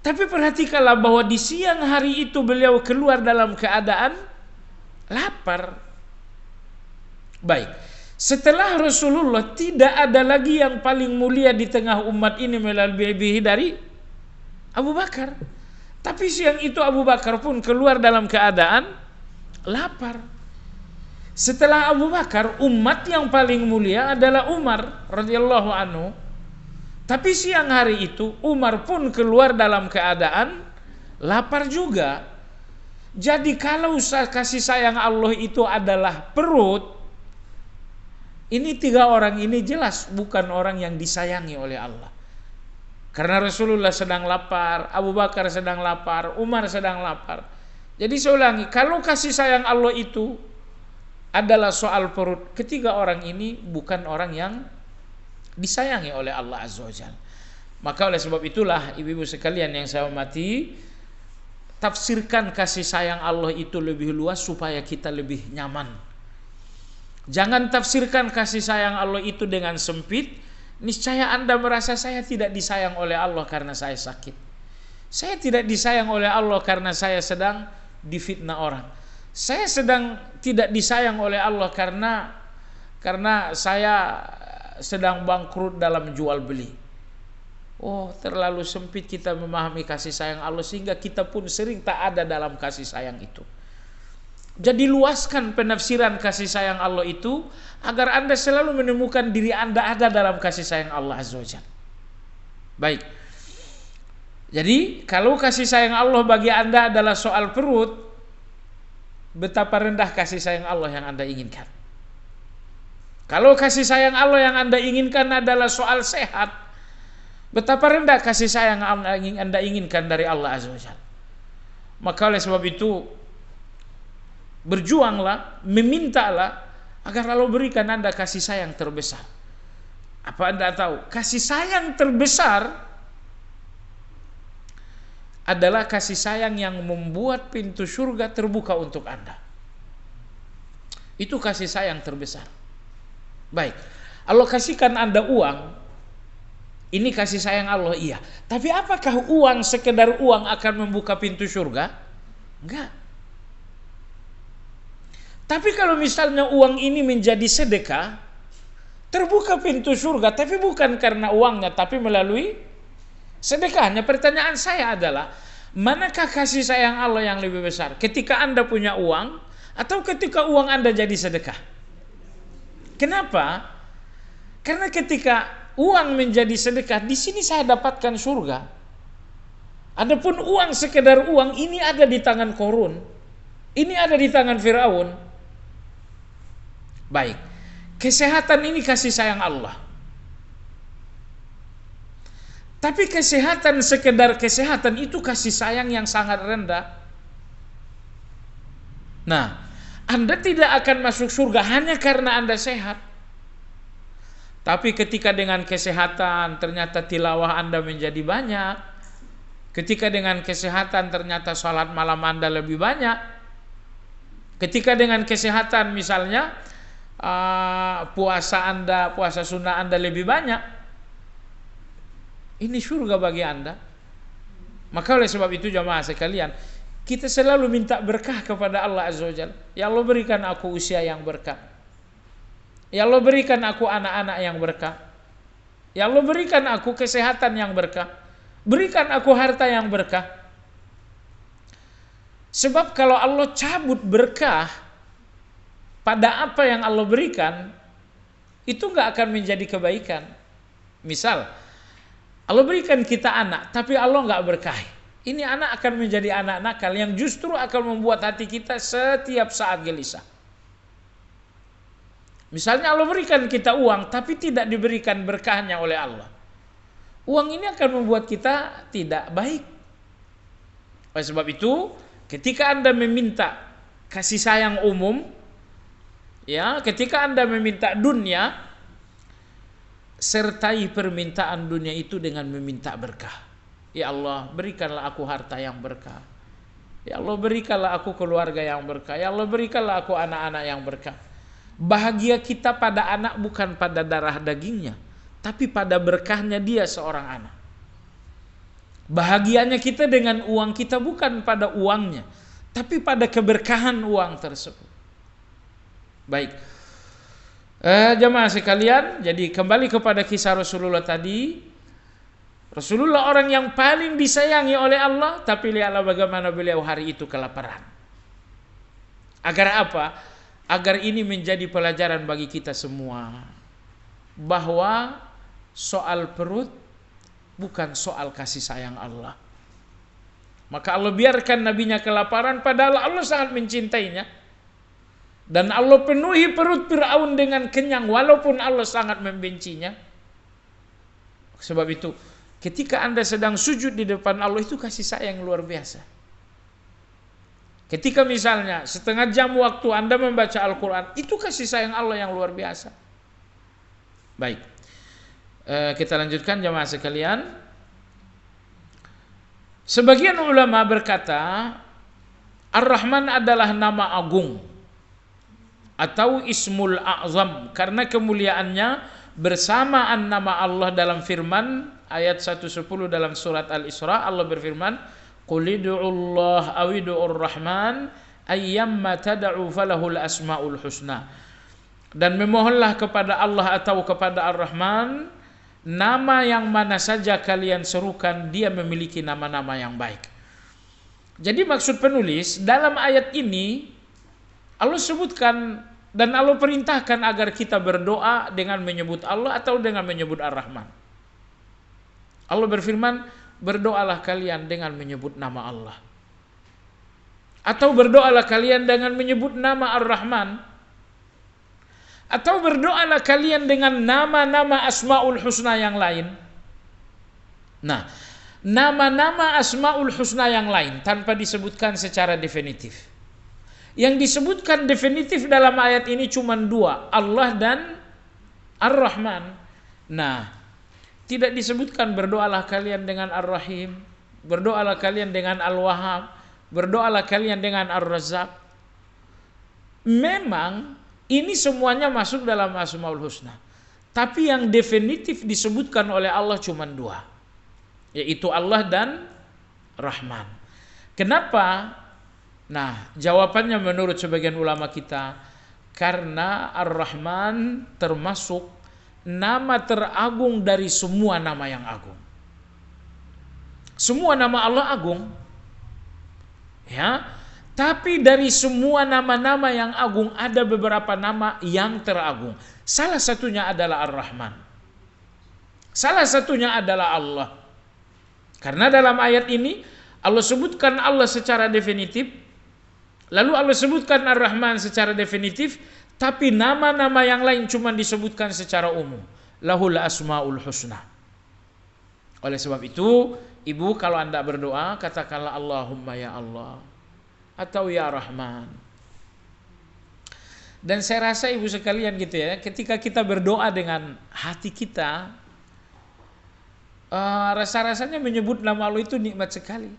Tapi perhatikanlah bahwa di siang hari itu beliau keluar dalam keadaan lapar. Baik, setelah Rasulullah tidak ada lagi yang paling mulia di tengah umat ini melebihi dari Abu Bakar. Tapi siang itu Abu Bakar pun keluar dalam keadaan lapar. Setelah Abu Bakar, umat yang paling mulia adalah Umar radhiyallahu anhu. Tapi siang hari itu Umar pun keluar dalam keadaan lapar juga. Jadi kalau kasih sayang Allah itu adalah perut, ini tiga orang ini jelas bukan orang yang disayangi oleh Allah. Karena Rasulullah sedang lapar, Abu Bakar sedang lapar, Umar sedang lapar. Jadi saya ulangi, kalau kasih sayang Allah itu adalah soal perut, ketiga orang ini bukan orang yang disayangi oleh Allah Azza wa Jalla. Maka oleh sebab itulah ibu-ibu sekalian yang saya hormati, tafsirkan kasih sayang Allah itu lebih luas supaya kita lebih nyaman. Jangan tafsirkan kasih sayang Allah itu dengan sempit. Niscaya Anda merasa saya tidak disayang oleh Allah karena saya sakit. Saya tidak disayang oleh Allah karena saya sedang difitnah orang. Saya sedang tidak disayang oleh Allah karena saya sedang bangkrut dalam jual beli. Oh, terlalu sempit kita memahami kasih sayang Allah sehingga kita pun sering tak ada dalam kasih sayang itu. Jadi luaskan penafsiran kasih sayang Allah itu agar Anda selalu menemukan diri Anda ada dalam kasih sayang Allah Azza wa Jalla. Baik. Jadi kalau kasih sayang Allah bagi Anda adalah soal perut, betapa rendah kasih sayang Allah yang Anda inginkan. Kalau kasih sayang Allah yang Anda inginkan adalah soal sehat, betapa rendah kasih sayang Anda inginkan dari Allah Azza wa Jalla. Maka oleh sebab itu, berjuanglah, memintalah agar Allah berikan Anda kasih sayang terbesar. Apa Anda tahu? Kasih sayang terbesar adalah kasih sayang yang membuat pintu surga terbuka untuk Anda. Itu kasih sayang terbesar. Baik, Allah kasihkan Anda uang, ini kasih sayang Allah, iya. Tapi apakah uang, sekedar uang akan membuka pintu surga? Enggak. Tapi kalau misalnya uang ini menjadi sedekah, terbuka pintu surga, tapi bukan karena uangnya, tapi melalui sedekahnya. Pertanyaan saya adalah, manakah kasih sayang Allah yang lebih besar? Ketika Anda punya uang, atau ketika uang Anda jadi sedekah? Kenapa? Karena ketika uang menjadi sedekah, di sini saya dapatkan surga. Adapun uang sekedar uang, ini ada di tangan Korun, ini ada di tangan Firaun. Baik, kesehatan ini kasih sayang Allah. Tapi kesehatan, sekedar kesehatan itu kasih sayang yang sangat rendah. Nah, Anda tidak akan masuk surga hanya karena Anda sehat. Tapi ketika dengan kesehatan ternyata tilawah Anda menjadi banyak. Ketika dengan kesehatan ternyata sholat malam Anda lebih banyak. Ketika dengan kesehatan misalnya puasa sunnah Anda lebih banyak. Ini surga bagi Anda. Maka oleh sebab itu jamaah sekalian, kita selalu minta berkah kepada Allah Azza wa Jalla. Ya Allah, berikan aku usia yang berkah. Ya Allah, berikan aku anak-anak yang berkah. Ya Allah, berikan aku kesehatan yang berkah. Berikan aku harta yang berkah. Sebab kalau Allah cabut berkah pada apa yang Allah berikan, itu nggak akan menjadi kebaikan. Misal, Allah berikan kita anak, tapi Allah nggak berkahi. Ini anak akan menjadi anak nakal yang justru akan membuat hati kita setiap saat gelisah. Misalnya Allah berikan kita uang, tapi tidak diberikan berkahnya oleh Allah. Uang ini akan membuat kita tidak baik. Oleh sebab itu, ketika Anda meminta kasih sayang umum, ya, ketika Anda meminta dunia, sertai permintaan dunia itu dengan meminta berkah. Ya Allah, berikanlah aku harta yang berkah. Ya Allah, berikanlah aku keluarga yang berkah. Ya Allah, berikanlah aku anak-anak yang berkah. Bahagia kita pada anak bukan pada darah dagingnya, tapi pada berkahnya dia seorang anak. Bahagianya kita dengan uang kita bukan pada uangnya, tapi pada keberkahan uang tersebut. Baik, jamaah sekalian, jadi kembali kepada kisah Rasulullah tadi. Rasulullah orang yang paling disayangi oleh Allah, tapi lihatlah bagaimana beliau hari itu kelaparan. Agar apa? Agar ini menjadi pelajaran bagi kita semua, bahwa soal perut bukan soal kasih sayang Allah. Maka Allah biarkan nabinya kelaparan, padahal Allah sangat mencintainya. Dan Allah penuhi perut Fir'aun dengan kenyang, walaupun Allah sangat membencinya. Sebab itu, ketika Anda sedang sujud di depan Allah, itu kasih sayang luar biasa. Ketika misalnya setengah jam waktu Anda membaca Al-Quran, itu kasih sayang Allah yang luar biasa. Baik, kita lanjutkan jamaah sekalian. Sebagian ulama berkata, Ar-Rahman adalah nama agung atau Ismul A'zam, karena kemuliaannya bersamaan nama Allah dalam firman ayat 110 dalam surat Al-Isra. Allah berfirman, Qul id'ullah aw id'ur rahman ayyamma tad'u falahul asmaul husna. Dan memohonlah kepada Allah atau kepada Ar-Rahman, nama yang mana saja kalian serukan, dia memiliki nama-nama yang baik. Jadi maksud penulis dalam ayat ini, Allah sebutkan dan Allah perintahkan agar kita berdoa dengan menyebut Allah atau dengan menyebut Ar-Rahman. Allah berfirman, berdoalah kalian dengan menyebut nama Allah, atau berdoalah kalian dengan menyebut nama Ar-Rahman, atau berdoalah kalian dengan nama-nama Asmaul Husna yang lain. Nah, nama-nama Asmaul Husna yang lain tanpa disebutkan secara definitif. Yang disebutkan definitif dalam ayat ini cuma dua, Allah dan Ar-Rahman. Nah, tidak disebutkan berdoalah kalian dengan Ar-Rahim, berdoalah kalian dengan Al-Wahhab, berdoalah kalian dengan Ar-Razzaq. Memang ini semuanya masuk dalam Asmaul Husna, tapi yang definitif disebutkan oleh Allah cuma dua, yaitu Allah dan Rahman. Kenapa? Nah, jawabannya menurut sebagian ulama kita, karena Ar-Rahman termasuk nama teragung dari semua nama yang agung. Semua nama Allah agung, ya. Tapi dari semua nama-nama yang agung ada beberapa nama yang teragung. Salah satunya adalah Ar-Rahman. Salah satunya adalah Allah. Karena dalam ayat ini Allah sebutkan Allah secara definitif, lalu Allah sebutkan Ar-Rahman secara definitif, tapi nama-nama yang lain cuma disebutkan secara umum. Lahul asmaul husna. Oleh sebab itu, ibu kalau Anda berdoa, katakanlah Allahumma ya Allah, atau ya Rahman. Dan saya rasa ibu sekalian gitu ya, ketika kita berdoa dengan hati kita, rasa-rasanya menyebut nama Allah itu nikmat sekali.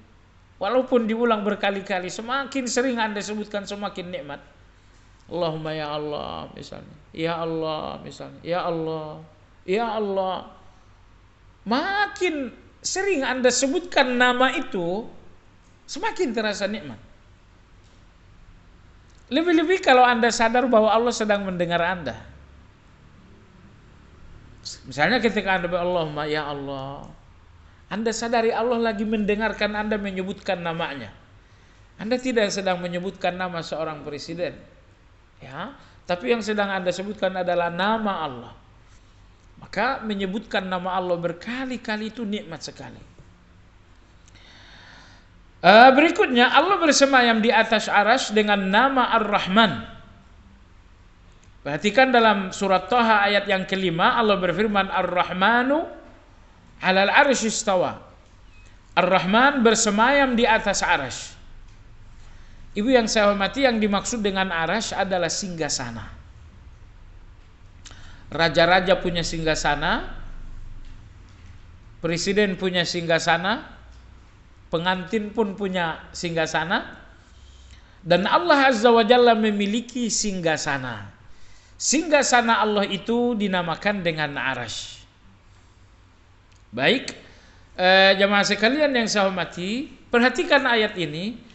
Walaupun diulang berkali-kali, semakin sering Anda sebutkan semakin nikmat. Allahumma ya Allah misalnya, ya Allah misalnya, ya Allah, ya Allah. Makin sering Anda sebutkan nama itu, semakin terasa nikmat. Lebih-lebih kalau Anda sadar bahwa Allah sedang mendengar Anda. Misalnya ketika Anda Allahumma ya Allah, Anda sadari Allah lagi mendengarkan Anda menyebutkan namanya. Anda tidak sedang menyebutkan nama seorang presiden, ya, tapi yang sedang Anda sebutkan adalah nama Allah. Maka menyebutkan nama Allah berkali-kali itu nikmat sekali. Berikutnya Allah bersemayam di atas arasy dengan nama Ar-Rahman. Perhatikan dalam surat Thaha ayat yang kelima, Allah berfirman Ar-Rahmanu 'alal 'arsy istawa. Ar-Rahman bersemayam di atas arasy. Ibu yang saya hormati, yang dimaksud dengan arasy adalah singgasana. Raja-raja punya singgasana, presiden punya singgasana, pengantin pun punya singgasana, dan Allah Azza wa Jalla memiliki singgasana. Singgasana Allah itu dinamakan dengan arasy. Baik, jamaah sekalian yang saya hormati, perhatikan ayat ini.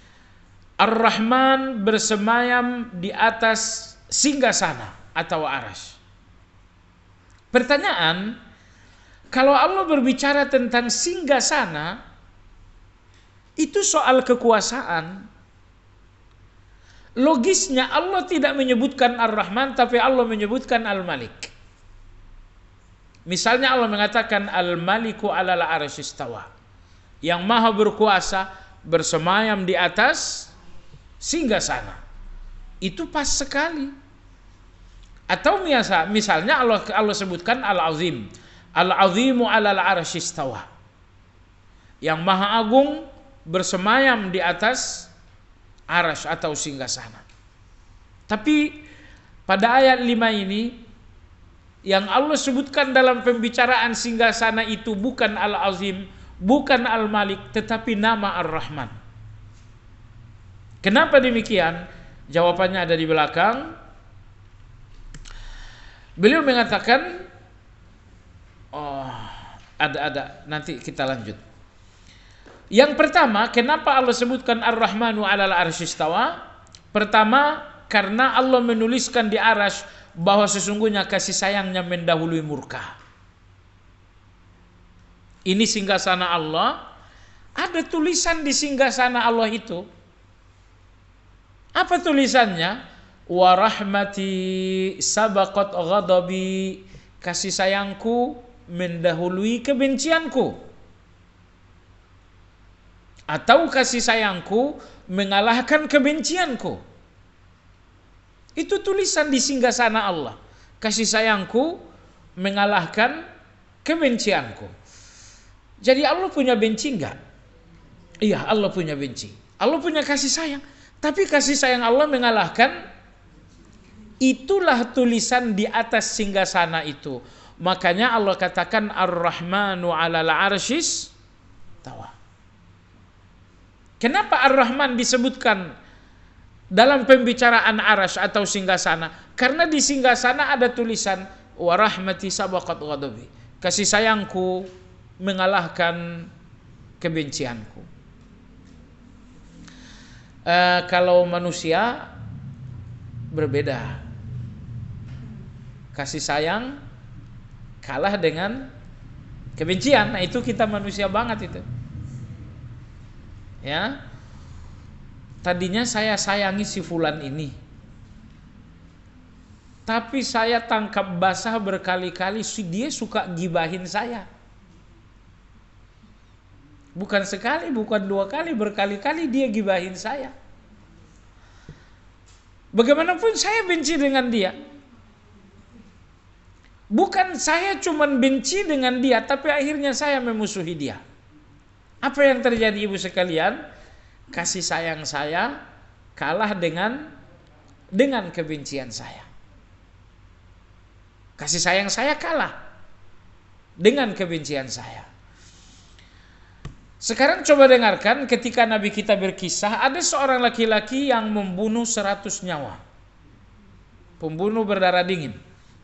Ar-Rahman bersemayam di atas singgasana atau arasy. Pertanyaan, kalau Allah berbicara tentang singgasana, itu soal kekuasaan. Logisnya Allah tidak menyebutkan Ar-Rahman, tapi Allah menyebutkan Al-Malik. Misalnya Allah mengatakan Al-Maliku 'alal 'arsy istawa. Yang maha berkuasa bersemayam di atas singgasana. Itu pas sekali. Atau misalnya Allah sebutkan Al-Azim. Al-Azimu 'alal 'arsy istawa. Yang maha agung bersemayam di atas arasy atau singgasana. Tapi pada ayat 5 ini, yang Allah sebutkan dalam pembicaraan singgasana itu bukan Al-Azim, bukan Al-Malik, tetapi nama Ar-Rahman. Kenapa demikian? Jawabannya ada di belakang. Beliau mengatakan, ada nanti kita lanjut. Yang pertama, kenapa Allah sebutkan Ar-Rahmanu 'alal 'arsy istawa? Pertama, karena Allah menuliskan di arasy bahwa sesungguhnya kasih sayangnya mendahului murka. Ini singgasana Allah. Ada tulisan di singgasana Allah itu. Apa tulisannya? Wa rahmati sabaqat ghadabi. Kasih sayangku mendahului kebencianku. Atau kasih sayangku mengalahkan kebencianku. Itu tulisan di singgasana Allah. Kasih sayangku mengalahkan kebencianku. Jadi Allah punya benci enggak? Iya, Allah punya benci. Allah punya kasih sayang. Tapi kasih sayang Allah mengalahkan, itulah tulisan di atas singgasana itu. Makanya Allah katakan Ar-Rahmanu 'alal 'arsy istawa. Kenapa Ar-Rahman disebutkan dalam pembicaraan arasy atau singgasana? Karena di singgasana ada tulisan wa rahmati sabaqat ghadabi. Kasih sayangku mengalahkan kebencianku. Kalau manusia berbeda. Kasih sayang kalah dengan kebencian. Nah, itu kita manusia banget itu. Ya. Tadinya saya sayangi si fulan ini. Tapi saya tangkap basah berkali-kali, dia suka gibahin saya. Bukan sekali, bukan dua kali, berkali-kali dia gibahin saya. Bagaimanapun saya benci dengan dia. Bukan saya cuma benci dengan dia, tapi akhirnya saya memusuhi dia. Apa yang terjadi ibu sekalian? Kasih sayang saya kalah dengan dengan kebencian saya. Kasih sayang saya kalah dengan kebencian saya. Sekarang coba dengarkan ketika Nabi kita berkisah, ada seorang laki-laki yang membunuh 100 nyawa. Pembunuh berdarah dingin.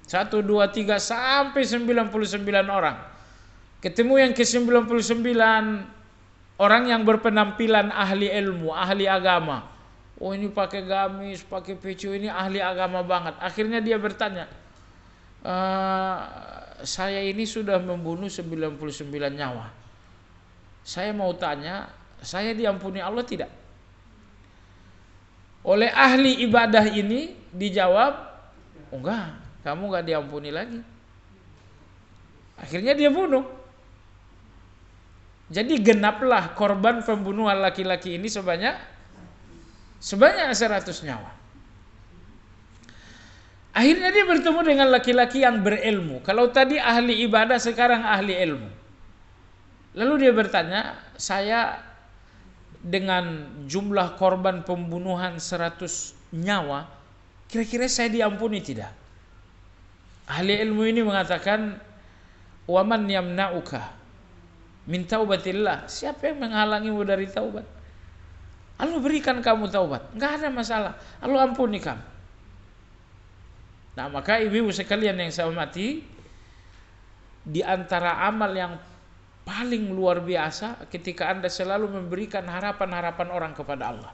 1, 2, 3 sampai 99 orang. Ketemu yang ke-99 orang yang berpenampilan ahli ilmu, ahli agama. Oh, ini pakai gamis, pakai peci, ini ahli agama banget. Akhirnya dia bertanya, saya ini sudah membunuh 99 nyawa. Saya mau tanya, saya diampuni Allah tidak? Oleh ahli ibadah ini dijawab, oh enggak, kamu enggak diampuni lagi. Akhirnya dia bunuh. Jadi genaplah korban pembunuhan laki-laki ini sebanyak 100 nyawa. Akhirnya dia bertemu dengan laki-laki yang berilmu. Kalau tadi ahli ibadah, sekarang ahli ilmu. Lalu dia bertanya, saya dengan jumlah korban pembunuhan 100 nyawa, kira-kira saya diampuni tidak? Ahli ilmu ini mengatakan, waman yamna'uka min taubatillah, siapa yang menghalangimu dari taubat? Allah berikan kamu taubat, enggak ada masalah, Allah ampuni kamu. Nah, maka ibu-ibu sekalian yang saya hormati, di antara amal yang paling luar biasa ketika Anda selalu memberikan harapan-harapan orang kepada Allah.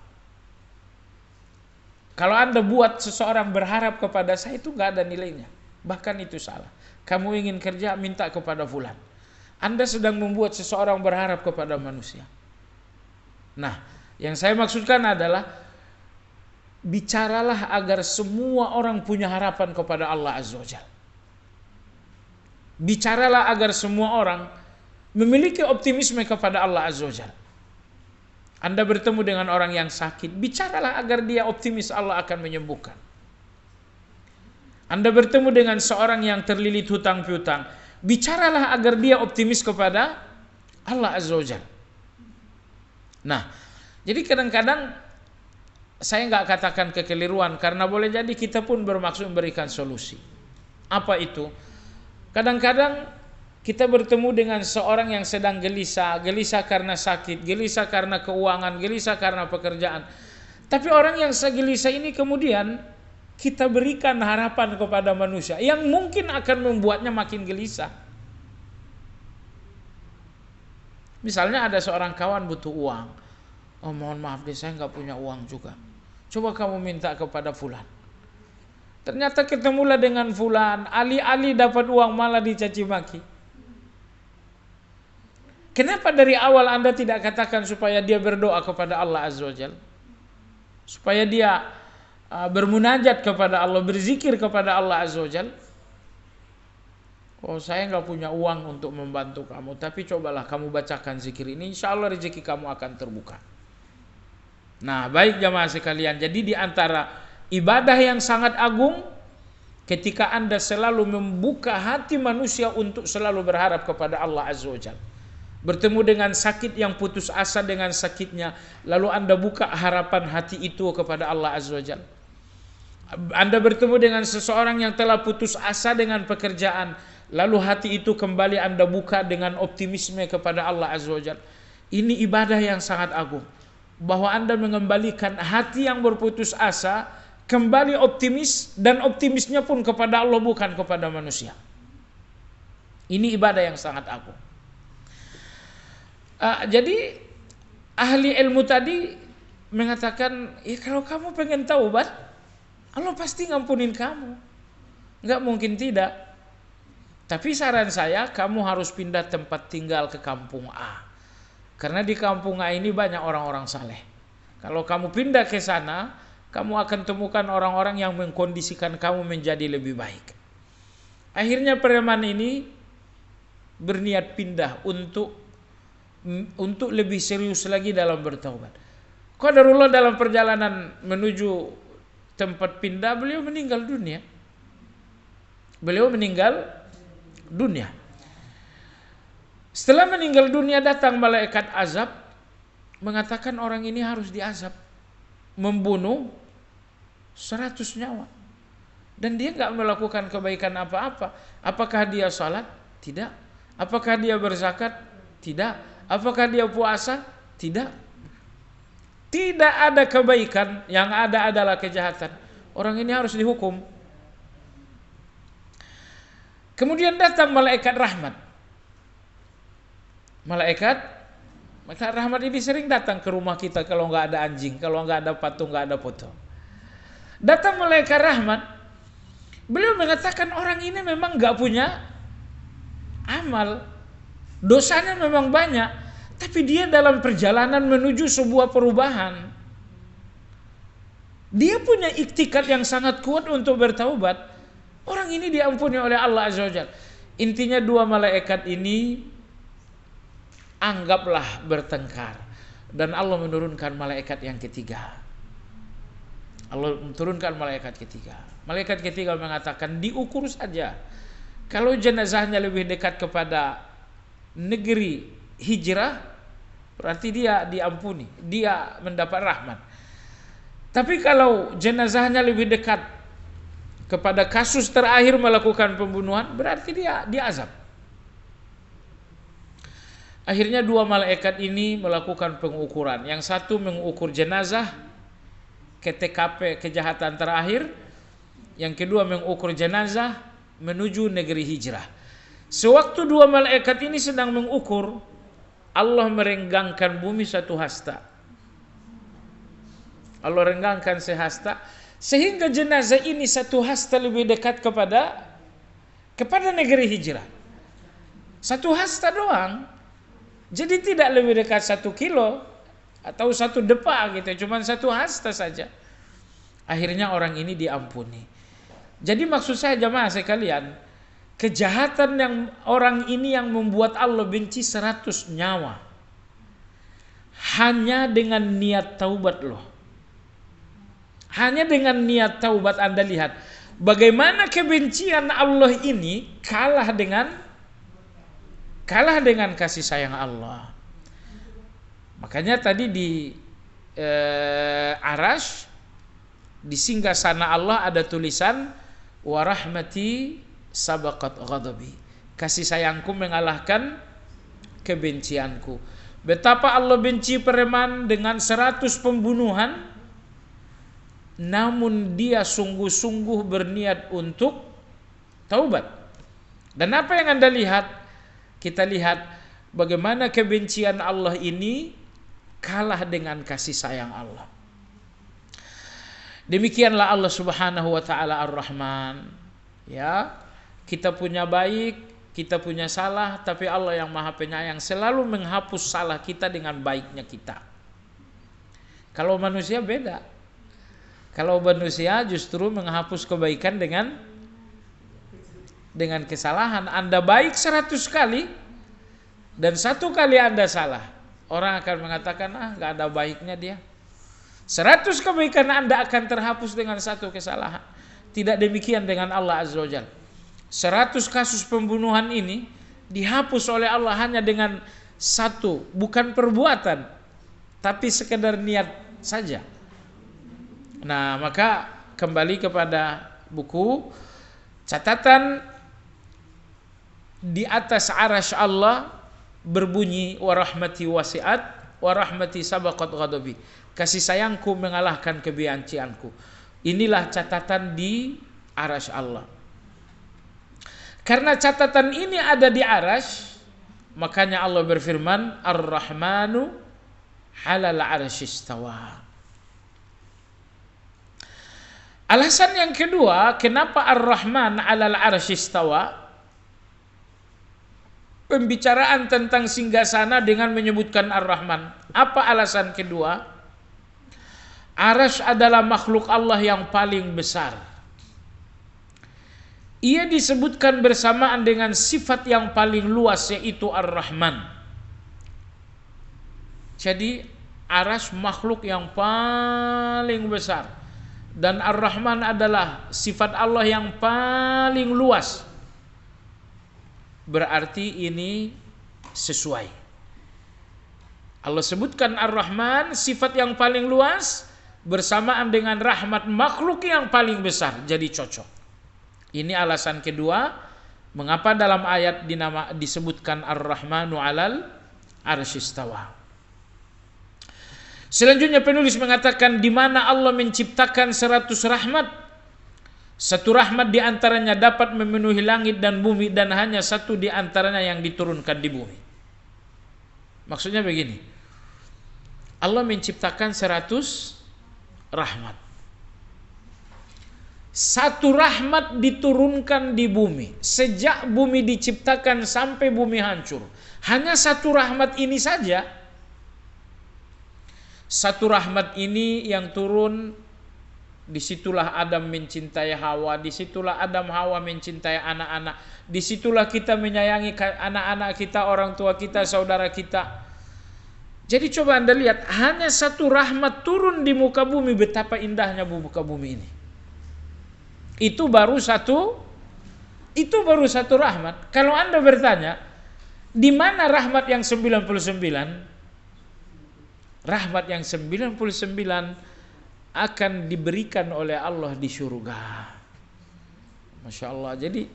Kalau Anda buat seseorang berharap kepada saya, itu enggak ada nilainya, bahkan itu salah. Kamu ingin kerja, minta kepada fulan. Anda sedang membuat seseorang berharap kepada manusia. Nah, yang saya maksudkan adalah bicaralah agar semua orang punya harapan kepada Allah Azza wa Jalla. Bicaralah agar semua orang memiliki optimisme kepada Allah Azza wa Jalla. Anda bertemu dengan orang yang sakit, bicaralah agar dia optimis Allah akan menyembuhkan. Anda bertemu dengan seorang yang terlilit hutang piutang, bicaralah agar dia optimis kepada Allah Azza wa Jalla. Nah, jadi kadang-kadang saya nggak katakan kekeliruan, karena boleh jadi kita pun bermaksud memberikan solusi. Apa itu? Kadang-kadang kita bertemu dengan seorang yang sedang gelisah karena sakit, gelisah karena keuangan, gelisah karena pekerjaan. Tapi orang yang segelisah ini kemudian kita berikan harapan kepada manusia yang mungkin akan membuatnya makin gelisah. Misalnya ada seorang kawan butuh uang. Oh, mohon maaf deh, saya nggak punya uang juga. Coba kamu minta kepada fulan. Ternyata ketemulah dengan fulan, alih-alih dapat uang malah dicaci maki. Kenapa dari awal Anda tidak katakan supaya dia berdoa kepada Allah Azza wa Jalla? Supaya dia bermunajat kepada Allah, berzikir kepada Allah Azza wa Jalla. Oh, saya nggak punya uang untuk membantu kamu, tapi cobalah kamu bacakan zikir ini, insya Allah rezeki kamu akan terbuka. Nah, baik jamaah sekalian, jadi di antara ibadah yang sangat agung, ketika Anda selalu membuka hati manusia untuk selalu berharap kepada Allah Azza wa Jalla. Bertemu dengan sakit yang putus asa dengan sakitnya, lalu Anda buka harapan hati itu kepada Allah Azza wa Jalla. Anda bertemu dengan seseorang yang telah putus asa dengan pekerjaan, lalu hati itu kembali Anda buka dengan optimisme kepada Allah Azza wa Jalla. Ini ibadah yang sangat agung, bahwa Anda mengembalikan hati yang berputus asa kembali optimis, dan optimisnya pun kepada Allah bukan kepada manusia. Ini ibadah yang sangat agung. Jadi ahli ilmu tadi mengatakan, ya kalau kamu pengen taubat, Allah pasti ngampunin kamu. Nggak mungkin tidak. Tapi saran saya, kamu harus pindah tempat tinggal ke kampung A. Karena di kampung A ini banyak orang-orang saleh. Kalau kamu pindah ke sana, kamu akan temukan orang-orang yang mengkondisikan kamu menjadi lebih baik. Akhirnya preman ini berniat pindah untuk lebih serius lagi dalam bertaubat. Qadarullah, dalam perjalanan menuju tempat pindah, beliau meninggal dunia. Setelah meninggal dunia, datang malaikat azab mengatakan orang ini harus diazab, membunuh 100 nyawa. Dan dia nggak melakukan kebaikan apa-apa. Apakah dia salat? Tidak. Apakah dia berzakat? Tidak. Apakah dia puasa? Tidak. Tidak ada kebaikan, yang ada adalah kejahatan. Orang ini harus dihukum. Kemudian datang malaikat rahmat. Malaikat rahmat ini sering datang ke rumah kita kalau nggak ada anjing, kalau nggak ada patung, nggak ada foto. Datang malaikat rahmat. Beliau mengatakan orang ini memang nggak punya amal, dosanya memang banyak, tapi dia dalam perjalanan menuju sebuah perubahan. Dia punya iktikad yang sangat kuat untuk bertaubat. Orang ini diampuni oleh Allah Azza wa Jalla. Intinya dua malaikat ini anggaplah bertengkar, dan Allah menurunkan malaikat yang ketiga. Allah menurunkan malaikat ketiga. Malaikat ketiga mengatakan diukur saja. Kalau jenazahnya lebih dekat kepada negeri hijrah, berarti dia diampuni, dia mendapat rahmat. Tapi kalau jenazahnya lebih dekat kepada kasus terakhir melakukan pembunuhan, berarti dia diazab. Akhirnya dua malaikat ini melakukan pengukuran. Yang satu mengukur jenazah ke TKP kejahatan terakhir, yang kedua mengukur jenazah menuju negeri hijrah. Sewaktu dua malaikat ini sedang mengukur, Allah merenggangkan bumi satu hasta. Allah renggangkan sehasta, sehingga jenazah ini satu hasta lebih dekat kepada negeri hijrah. Satu hasta doang. Jadi tidak lebih dekat 1 kilo atau 1 depa gitu, cuma satu hasta saja. Akhirnya orang ini diampuni. Jadi maksud saya jamaah sekalian, kejahatan yang orang ini yang membuat Allah benci 100 nyawa. Hanya dengan niat taubat loh. Hanya dengan niat taubat Anda lihat bagaimana kebencian Allah ini kalah dengan kasih sayang Allah. Makanya tadi di Arash, di singgasana Allah ada tulisan wa rahmati sabaqat ghadabi. Kasih sayangku mengalahkan kebencianku. Betapa Allah benci preman dengan 100 pembunuhan, namun dia sungguh-sungguh berniat untuk taubat. Dan apa yang Anda lihat? Kita lihat bagaimana kebencian Allah ini kalah dengan kasih sayang Allah. Demikianlah Allah Subhanahu wa taala Ar-Rahman. Ya, kita punya baik, kita punya salah, tapi Allah yang Maha Penyayang selalu menghapus salah kita dengan baiknya kita. Kalau manusia beda. Kalau manusia justru menghapus kebaikan dengan kesalahan. Anda baik 100 kali dan 1 kali Anda salah, orang akan mengatakan nggak ada baiknya dia. 100 kebaikan Anda akan terhapus dengan 1 kesalahan. Tidak demikian dengan Allah Azza wa Jalla. 100 kasus pembunuhan ini dihapus oleh Allah hanya dengan 1, bukan perbuatan, tapi sekedar niat saja. Nah, maka kembali kepada buku catatan di atas arasy Allah berbunyi wa rahmati wasi'at wa rahmati sabaqat ghadabi. Kasih sayangku mengalahkan kebencianku. Inilah catatan di arasy Allah. Karena catatan ini ada di arasy, makanya Allah berfirman Ar-Rahmanu 'alal 'arsy istawa. Alasan yang kedua, kenapa Ar-Rahman 'alal 'arsy istawa? Pembicaraan tentang singgasana dengan menyebutkan Ar-Rahman. Apa alasan kedua? Arasy adalah makhluk Allah yang paling besar. Ia disebutkan bersamaan dengan sifat yang paling luas, yaitu Ar-Rahman. Jadi arasy makhluk yang paling besar, dan Ar-Rahman adalah sifat Allah yang paling luas. Berarti ini sesuai. Allah sebutkan Ar-Rahman, sifat yang paling luas, bersamaan dengan rahmat makhluk yang paling besar, jadi cocok. Ini alasan kedua mengapa dalam ayat disebutkan Ar-Rahmanu 'alal arsyistawa. Selanjutnya penulis mengatakan di mana Allah menciptakan 100 rahmat. Satu rahmat di antaranya dapat memenuhi langit dan bumi dan hanya satu di antaranya yang diturunkan di bumi. Maksudnya begini. Allah menciptakan 100 rahmat. Satu rahmat diturunkan di bumi. Sejak bumi diciptakan sampai bumi hancur. Hanya satu rahmat ini saja. Satu rahmat ini yang turun, disitulah Adam mencintai Hawa, disitulah Adam Hawa mencintai anak-anak, disitulah kita menyayangi anak-anak kita, orang tua kita, saudara kita. Jadi coba Anda lihat, hanya satu rahmat turun di muka bumi, betapa indahnya muka bumi ini. Itu baru satu rahmat. Kalau Anda bertanya, di mana rahmat yang 99? Rahmat yang 99 akan diberikan oleh Allah di surga. Masya Allah. Jadi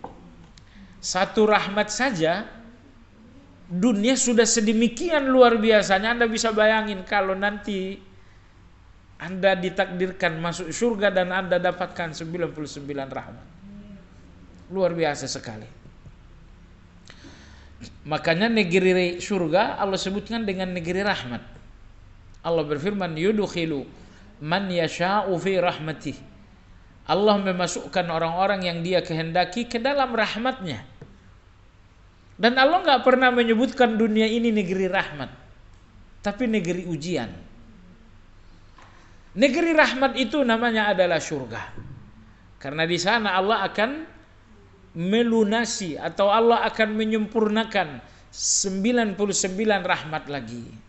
satu rahmat saja dunia sudah sedemikian luar biasanya. Anda bisa bayangin kalau nanti Anda ditakdirkan masuk surga dan Anda dapatkan 99 rahmat. Luar biasa sekali. Makanya negeri surga Allah sebutkan dengan negeri rahmat. Allah berfirman, yudkhilu man yasha'u fi rahmatih. Allah memasukkan orang-orang yang Dia kehendaki ke dalam rahmatnya. Dan Allah nggak pernah menyebutkan dunia ini negeri rahmat, tapi negeri ujian. Negeri rahmat itu namanya adalah surga. Karena di sana Allah akan melunasi atau Allah akan menyempurnakan 99 rahmat lagi.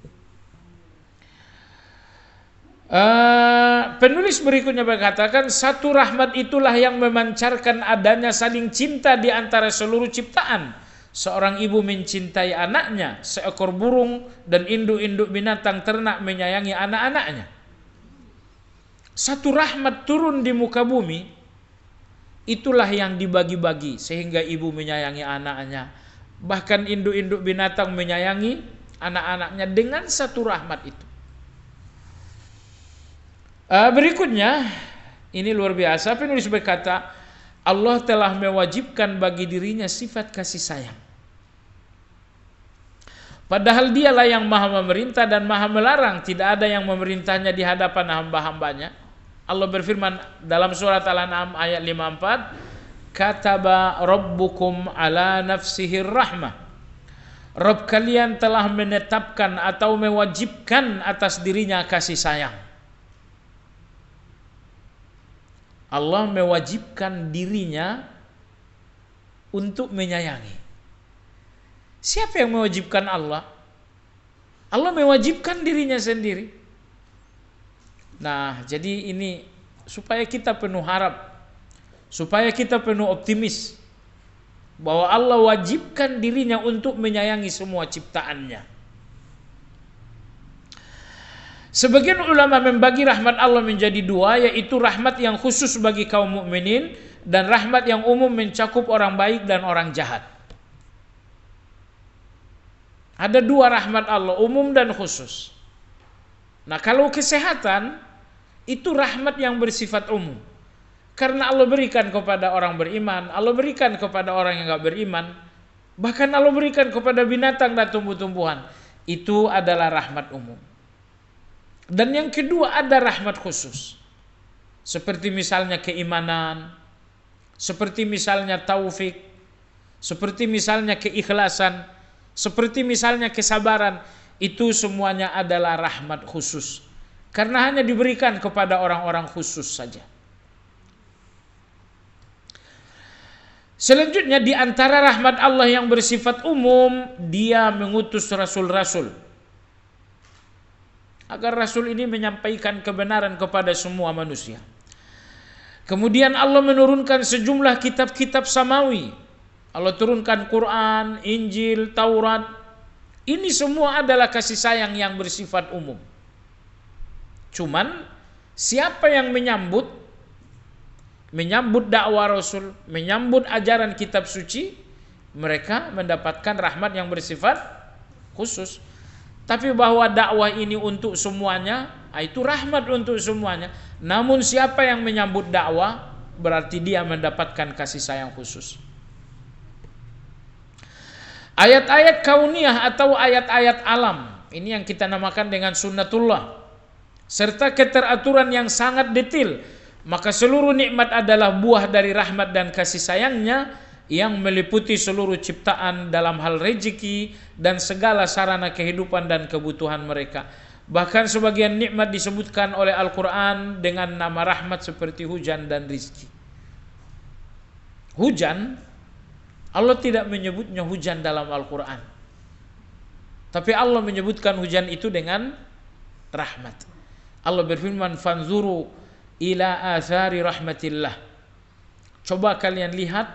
Penulis berikutnya berkatakan, satu rahmat itulah yang memancarkan adanya saling cinta di antara seluruh ciptaan. Seorang ibu mencintai anaknya, seekor burung dan induk-induk binatang ternak menyayangi anak-anaknya. Satu rahmat turun di muka bumi, itulah yang dibagi-bagi sehingga ibu menyayangi anaknya. Bahkan induk-induk binatang menyayangi anak-anaknya dengan satu rahmat itu. Berikutnya, ini luar biasa, penulis berkata, Allah telah mewajibkan bagi dirinya sifat kasih sayang. Padahal Dialah yang maha memerintah dan maha melarang, tidak ada yang memerintahnya di hadapan hamba-hambanya. Allah berfirman dalam surat Al-An'am ayat 54, Kataba rabbukum ala nafsihir rahmah. Rabb kalian telah menetapkan atau mewajibkan atas dirinya kasih sayang. Allah mewajibkan dirinya untuk menyayangi. Siapa yang mewajibkan Allah? Allah mewajibkan dirinya sendiri. Nah, jadi ini supaya kita penuh harap, supaya kita penuh optimis bahwa Allah wajibkan dirinya untuk menyayangi semua ciptaannya. Sebagian ulama membagi rahmat Allah menjadi dua, yaitu rahmat yang khusus bagi kaum mukminin dan rahmat yang umum mencakup orang baik dan orang jahat. Ada dua rahmat Allah, umum dan khusus. Nah, kalau kesehatan itu rahmat yang bersifat umum. Karena Allah berikan kepada orang beriman, Allah berikan kepada orang yang enggak beriman, bahkan Allah berikan kepada binatang dan tumbuh-tumbuhan. Itu adalah rahmat umum. Dan yang kedua ada rahmat khusus. Seperti misalnya keimanan, seperti misalnya taufik, seperti misalnya keikhlasan, seperti misalnya kesabaran. Itu semuanya adalah rahmat khusus. Karena hanya diberikan kepada orang-orang khusus saja. Selanjutnya di antara rahmat Allah yang bersifat umum, Dia mengutus rasul-rasul. Agar rasul ini menyampaikan kebenaran kepada semua manusia. Kemudian Allah menurunkan sejumlah kitab-kitab samawi. Allah turunkan Quran, Injil, Taurat. Ini semua adalah kasih sayang yang bersifat umum. Cuman Siapa yang menyambut dakwah Rasul, menyambut ajaran kitab suci, mereka mendapatkan rahmat yang bersifat khusus. Tapi bahwa dakwah ini untuk semuanya, itu rahmat untuk semuanya. Namun siapa yang menyambut dakwah, berarti dia mendapatkan kasih sayang khusus. Ayat-ayat kauniyah atau ayat-ayat alam, ini yang kita namakan dengan sunnatullah, serta keteraturan yang sangat detail, maka seluruh nikmat adalah buah dari rahmat dan kasih sayangnya yang meliputi seluruh ciptaan dalam hal rezeki dan segala sarana kehidupan dan kebutuhan mereka. Bahkan sebagian nikmat disebutkan oleh Al-Quran dengan nama rahmat seperti hujan dan rizki. Hujan, Allah tidak menyebutnya hujan dalam Al-Quran, tapi Allah menyebutkan hujan itu dengan rahmat. Allah berfirman, fanzuru ila athari rahmatillah. Coba kalian lihat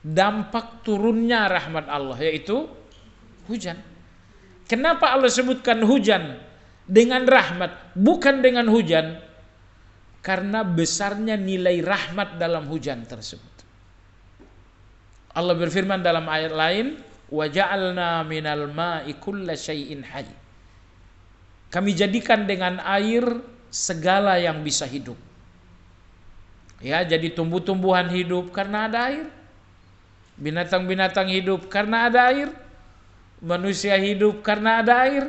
dampak turunnya rahmat Allah, yaitu hujan. Kenapa Allah sebutkan hujan dengan rahmat, bukan dengan hujan? Karena besarnya nilai rahmat dalam hujan tersebut. Allah berfirman dalam ayat lain, wa ja'alna minal ma'i kulla syai'in hayy. Kami jadikan dengan air segala yang bisa hidup. Ya, jadi tumbuh-tumbuhan hidup karena ada air. Binatang-binatang hidup karena ada air. Manusia hidup karena ada air.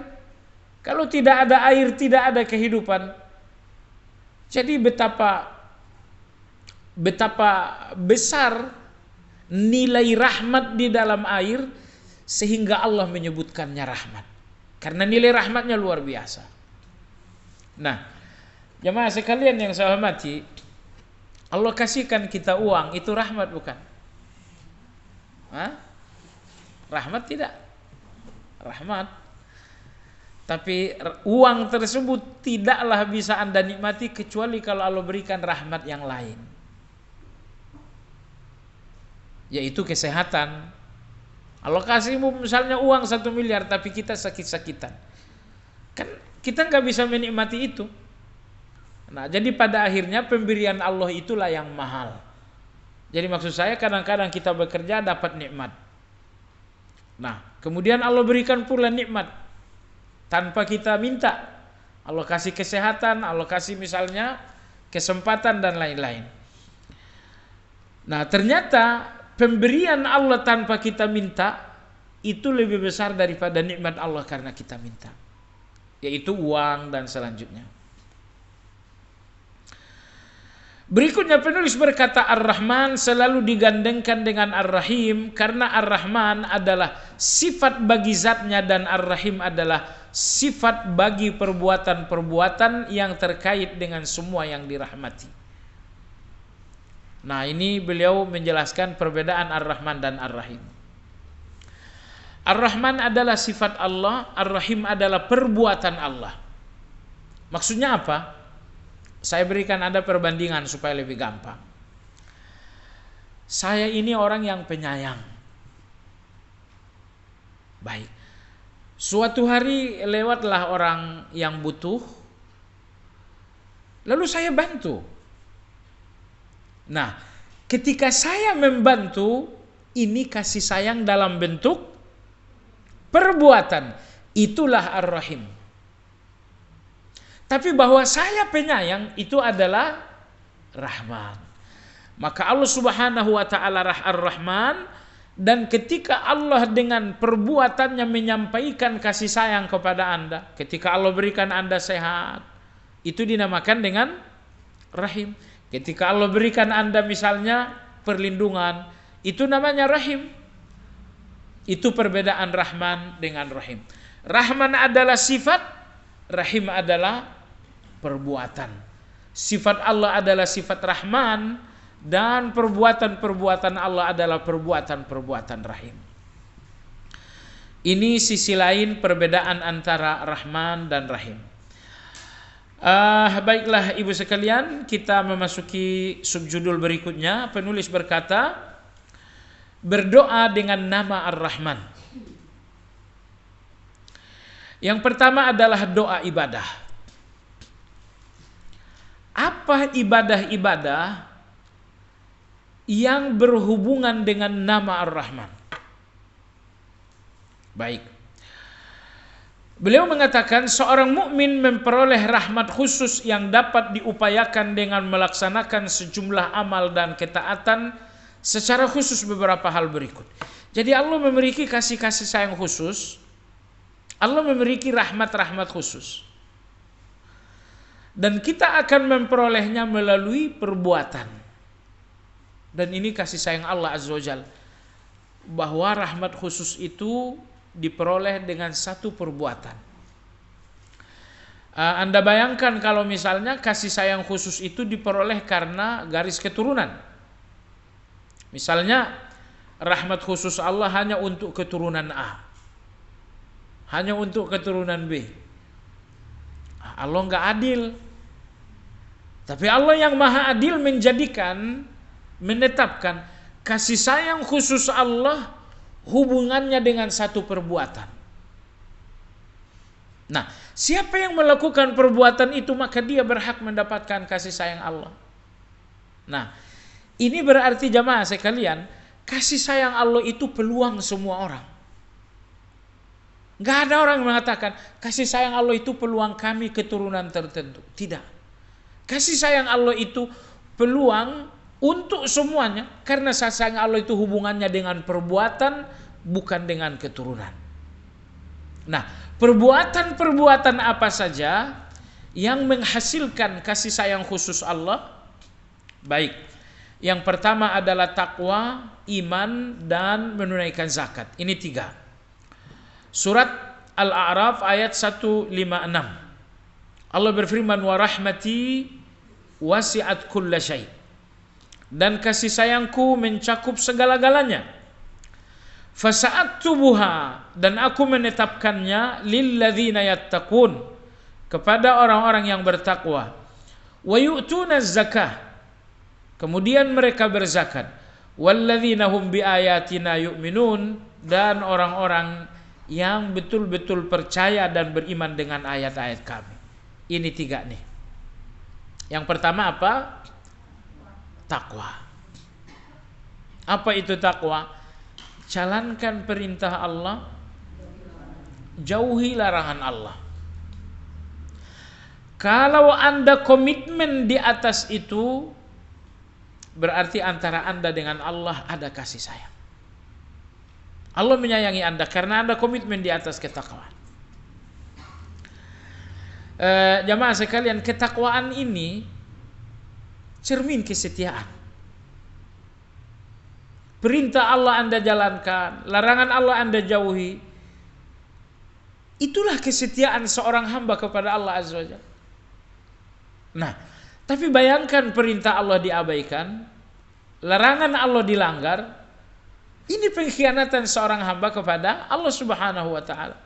Kalau tidak ada air, tidak ada kehidupan. Jadi betapa besar nilai rahmat di dalam air, sehingga Allah menyebutkannya rahmat. Karena nilai rahmatnya luar biasa. Nah, jemaah sekalian yang saya hormati, Allah kasihkan kita uang, itu rahmat bukan? Rahmat tidak? Rahmat. Tapi uang tersebut tidaklah bisa Anda nikmati kecuali kalau Allah berikan rahmat yang lain, yaitu kesehatan. Allah kasihmu misalnya uang 1 miliar, tapi kita sakit-sakitan, kan kita nggak bisa menikmati itu. Nah, jadi pada akhirnya pemberian Allah itulah yang mahal. Jadi maksud saya, kadang-kadang kita bekerja dapat nikmat. Nah, kemudian Allah berikan pula nikmat tanpa kita minta. Allah kasih kesehatan, Allah kasih misalnya kesempatan dan lain-lain. Nah, ternyata pemberian Allah tanpa kita minta itu lebih besar daripada nikmat Allah karena kita minta, yaitu uang dan selanjutnya. Berikutnya penulis berkata, Ar-Rahman selalu digandengkan dengan Ar-Rahim karena Ar-Rahman adalah sifat bagi zatnya dan Ar-Rahim adalah sifat bagi perbuatan-perbuatan yang terkait dengan semua yang dirahmati. Nah, ini beliau menjelaskan perbedaan Ar-Rahman dan Ar-Rahim. Ar-Rahman adalah sifat Allah, Ar-Rahim adalah perbuatan Allah. Maksudnya apa? Saya berikan Anda perbandingan supaya lebih gampang. Saya ini orang yang penyayang. Baik. Suatu hari lewatlah orang yang butuh, lalu saya bantu. Nah, ketika saya membantu, ini kasih sayang dalam bentuk perbuatan. Itulah Ar-Rahim. Tapi bahwa saya penyayang, itu adalah Rahman. Maka Allah Subhanahu wa ta'ala Ar-Rahman, dan ketika Allah dengan perbuatannya menyampaikan kasih sayang kepada Anda, ketika Allah berikan Anda sehat, itu dinamakan dengan Rahim. Ketika Allah berikan Anda misalnya perlindungan, itu namanya Rahim. Itu perbedaan Rahman dengan Rahim. Rahman adalah sifat, Rahim adalah perbuatan. Sifat Allah adalah sifat Rahman, dan perbuatan-perbuatan Allah adalah perbuatan-perbuatan Rahim. Ini sisi lain perbedaan antara Rahman dan Rahim. Baiklah ibu sekalian, kita memasuki subjudul berikutnya. Penulis berkata, berdoa dengan nama Ar-Rahman. Yang pertama adalah doa ibadah. apa ibadah-ibadah yang berhubungan dengan nama Ar-Rahman. Baik. Beliau mengatakan seorang mukmin memperoleh rahmat khusus yang dapat diupayakan dengan melaksanakan sejumlah amal dan ketaatan, secara khusus beberapa hal berikut. Jadi Allah memiliki kasih-kasih sayang khusus, Allah memiliki rahmat-rahmat khusus, dan kita akan memperolehnya melalui perbuatan. Dan ini kasih sayang Allah Azza wa Jalla, bahwa rahmat khusus itu diperoleh dengan satu perbuatan. Anda bayangkan kalau misalnya kasih sayang khusus itu diperoleh karena garis keturunan. Misalnya rahmat khusus Allah hanya untuk keturunan A, hanya untuk keturunan B. Allah nggak adil. Tapi Allah yang maha adil menetapkan kasih sayang khusus Allah hubungannya dengan satu perbuatan. Nah, siapa yang melakukan perbuatan itu maka dia berhak mendapatkan kasih sayang Allah. Nah, ini berarti jamaah sekalian, kasih sayang Allah itu peluang semua orang. Gak ada orang yang mengatakan kasih sayang Allah itu peluang kami keturunan tertentu. Tidak. Kasih sayang Allah itu peluang untuk semuanya, karena kasih sayang Allah itu hubungannya dengan perbuatan, bukan dengan keturunan. Nah, perbuatan-perbuatan apa saja yang menghasilkan kasih sayang khusus Allah? Baik, yang pertama adalah takwa, iman, dan menunaikan zakat. Ini 3. Surat Al-A'raf ayat 156. Allah berfirman, wa rahmati wasi'at kulla syai'. Dan kasih sayangku mencakup segala-galanya. Fasa'aktubuha, dan aku menetapkannya lilladzina yattaqun, kepada orang-orang yang bertakwa. Wa yu'tuna zakah, kemudian mereka berzakat. Walladzina hum biayatina yu'minun, dan orang-orang yang betul-betul percaya dan beriman dengan ayat-ayat kami. Ini 3 nih. Yang pertama apa? Takwa. Apa itu takwa? Jalankan perintah Allah, jauhi larangan Allah. Kalau Anda komitmen di atas itu, berarti antara Anda dengan Allah ada kasih sayang. Allah menyayangi Anda karena Anda komitmen di atas ketakwaan. Jamaah sekalian, ketakwaan ini cermin kesetiaan. Perintah Allah Anda jalankan, larangan Allah Anda jauhi. Itulah kesetiaan seorang hamba kepada Allah Azza wa Jalla. Nah, tapi bayangkan perintah Allah diabaikan, larangan Allah dilanggar. Ini pengkhianatan seorang hamba kepada Allah Subhanahu wa taala.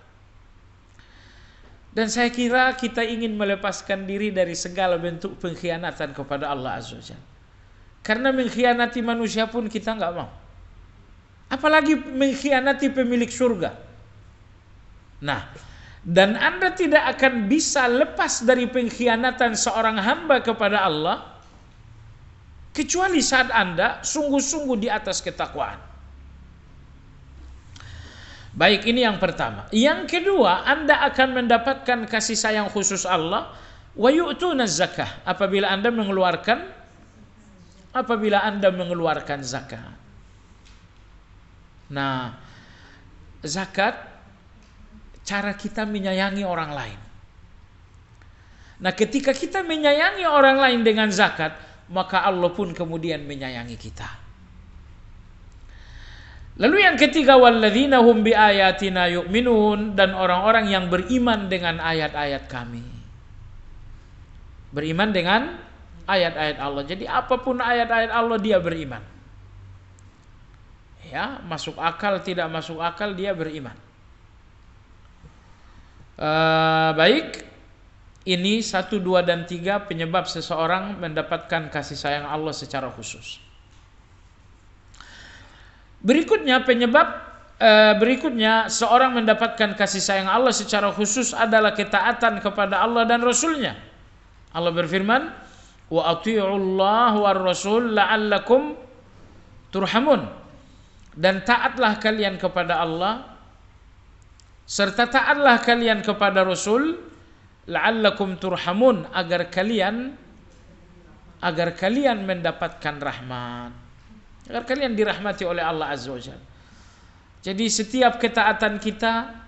Dan saya kira kita ingin melepaskan diri dari segala bentuk pengkhianatan kepada Allah Azza wa Jalla. Karena mengkhianati manusia pun kita nggak mau. Apalagi mengkhianati pemilik surga. Nah, dan Anda tidak akan bisa lepas dari pengkhianatan seorang hamba kepada Allah kecuali saat Anda sungguh-sungguh di atas ketakwaan. Baik, ini yang pertama. Yang kedua, Anda akan mendapatkan kasih sayang khusus Allah, wa yu'tuna zakah, apabila Anda mengeluarkan zakat. Nah, zakat cara kita menyayangi orang lain. Nah, ketika kita menyayangi orang lain dengan zakat, maka Allah pun kemudian menyayangi kita. Lalu yang ketiga, walladzina hum biayatina yu'minun, dan orang-orang yang beriman dengan ayat-ayat kami. Beriman dengan ayat-ayat Allah. Jadi apapun ayat-ayat Allah dia beriman. Ya, masuk akal tidak masuk akal dia beriman. Baik, ini 1, 2, dan 3 penyebab seseorang mendapatkan kasih sayang Allah secara khusus. Berikutnya seorang mendapatkan kasih sayang Allah secara khusus adalah ketaatan kepada Allah dan Rasulnya. Allah berfirman, wa atii'ullah war rasul la'allakum turhamun, dan taatlah kalian kepada Allah serta taatlah kalian kepada Rasul la'allakum turhamun, agar kalian mendapatkan rahmat, agar kalian dirahmati oleh Allah Azza wa Jalla. Jadi setiap ketaatan kita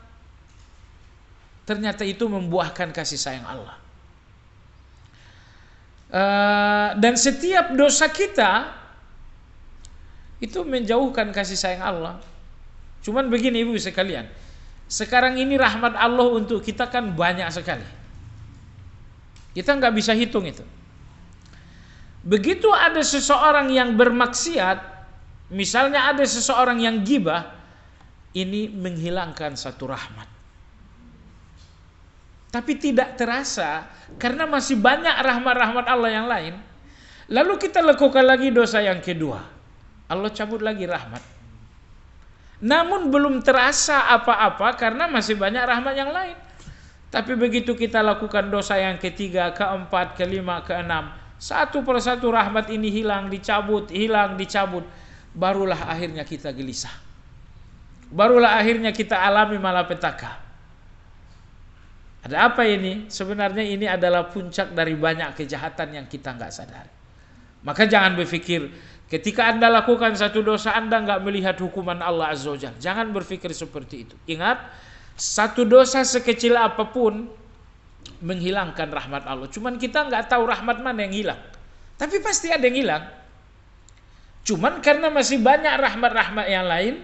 ternyata itu membuahkan kasih sayang Allah. Dan setiap dosa kita itu menjauhkan kasih sayang Allah. Cuman begini ibu sekalian, sekarang ini rahmat Allah untuk kita kan banyak sekali. Kita nggak bisa hitung itu. Begitu ada seseorang yang bermaksiat, misalnya ada seseorang yang gibah, ini menghilangkan satu rahmat. Tapi tidak terasa karena masih banyak rahmat-rahmat Allah yang lain. Lalu kita lakukan lagi dosa yang kedua, Allah cabut lagi rahmat. Namun belum terasa apa-apa karena masih banyak rahmat yang lain. Tapi begitu kita lakukan dosa yang ketiga, keempat, kelima, keenam, satu persatu rahmat ini hilang, dicabut, barulah akhirnya kita gelisah. Barulah akhirnya kita alami malapetaka. Ada apa ini? Sebenarnya ini adalah puncak dari banyak kejahatan yang kita nggak sadari. Maka jangan berpikir ketika Anda lakukan satu dosa Anda nggak melihat hukuman Allah Azza wa Jalla. Jangan berpikir seperti itu. Ingat, satu dosa sekecil apapun menghilangkan rahmat Allah. Cuman kita nggak tahu rahmat mana yang hilang. Tapi pasti ada yang hilang. Cuman karena masih banyak rahmat-rahmat yang lain,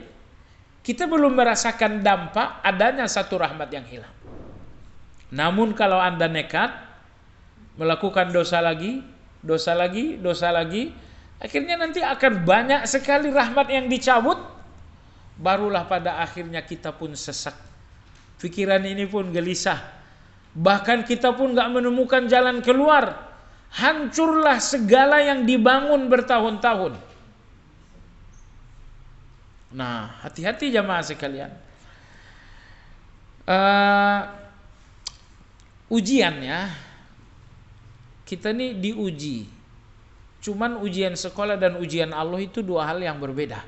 kita belum merasakan dampak adanya satu rahmat yang hilang. Namun kalau Anda nekat melakukan dosa lagi, akhirnya nanti akan banyak sekali rahmat yang dicabut. Barulah pada akhirnya kita pun sesak. Pikiran ini pun gelisah. Bahkan kita pun gak menemukan jalan keluar. Hancurlah segala yang dibangun bertahun-tahun. Nah, hati-hati jamaah sekalian. Ujiannya, kita nih diuji. Cuman ujian sekolah dan ujian Allah itu dua hal yang berbeda.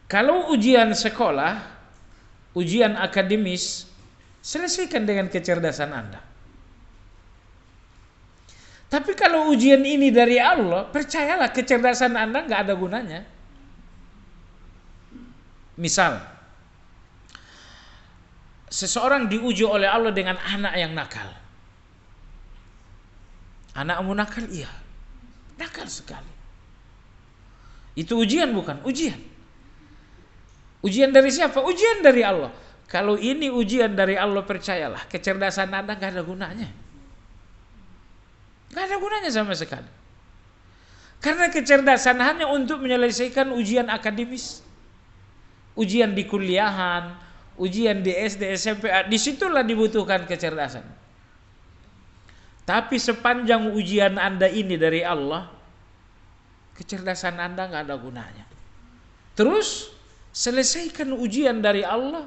Kalau ujian sekolah, ujian akademis, selesaikan dengan kecerdasan Anda. Tapi kalau ujian ini dari Allah, percayalah kecerdasan Anda nggak ada gunanya. Misal, seseorang diuji oleh Allah dengan anak yang nakal. Anakmu nakal? Iya, nakal sekali. Itu ujian bukan? Ujian. Ujian dari siapa? Ujian dari Allah. Kalau ini ujian dari Allah, percayalah kecerdasan Anda nggak ada gunanya. Nggak ada gunanya sama sekali. Karena kecerdasan hanya untuk menyelesaikan ujian akademis, ujian di kuliahan, ujian di SD, SMP, disitulah dibutuhkan kecerdasan. Tapi sepanjang ujian Anda ini dari Allah, kecerdasan Anda nggak ada gunanya. Terus selesaikan ujian dari Allah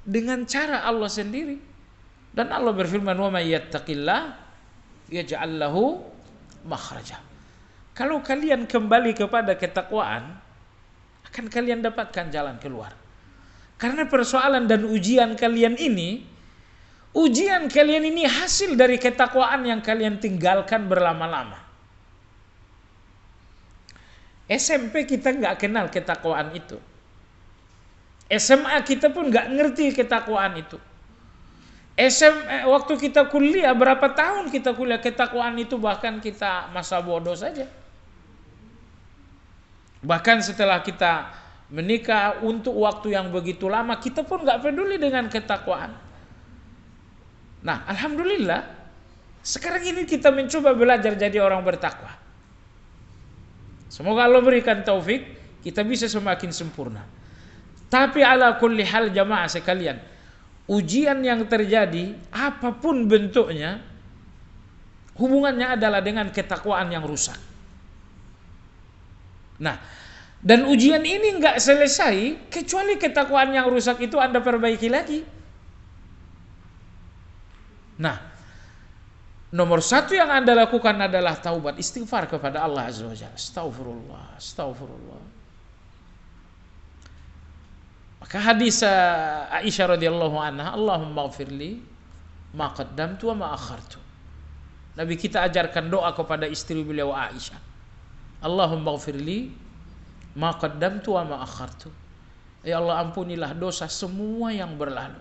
dengan cara Allah sendiri. Dan Allah berfirman, "Wa may yattaqillah yaj'al lahu makhraja." Kalau kalian kembali kepada ketakwaan, akan kalian dapatkan jalan keluar. Karena persoalan dan ujian kalian ini hasil dari ketakwaan yang kalian tinggalkan berlama-lama. SMP kita nggak kenal ketakwaan itu. SMA kita pun nggak ngerti ketakwaan itu. Waktu kita kuliah, berapa tahun kita kuliah, ketakwaan itu bahkan kita masa bodoh saja. Bahkan setelah kita menikah untuk waktu yang begitu lama, kita pun nggak peduli dengan ketakwaan. Nah, alhamdulillah, sekarang ini kita mencoba belajar jadi orang bertakwa. Semoga Allah berikan taufik, kita bisa semakin sempurna. Tapi ala kulli hal jamaah sekalian, ujian yang terjadi apapun bentuknya, hubungannya adalah dengan ketakwaan yang rusak. Nah, dan ujian ini nggak selesai kecuali ketakwaan yang rusak itu Anda perbaiki lagi. Nah, Nomor satu yang Anda lakukan adalah taubat, istighfar kepada Allah Azza wa Jalla. Astaghfirullah, astaghfirullah. Maka hadis Aisyah radhiyallahu anha, Allahumma ighfirli ma qaddamtu wa ma akhartu. Nabi kita ajarkan doa kepada istri beliau Aisyah. Allahumma ighfirli ma qaddamtu wa ma akhartu. Ya Allah, ampunilah dosa semua yang berlalu.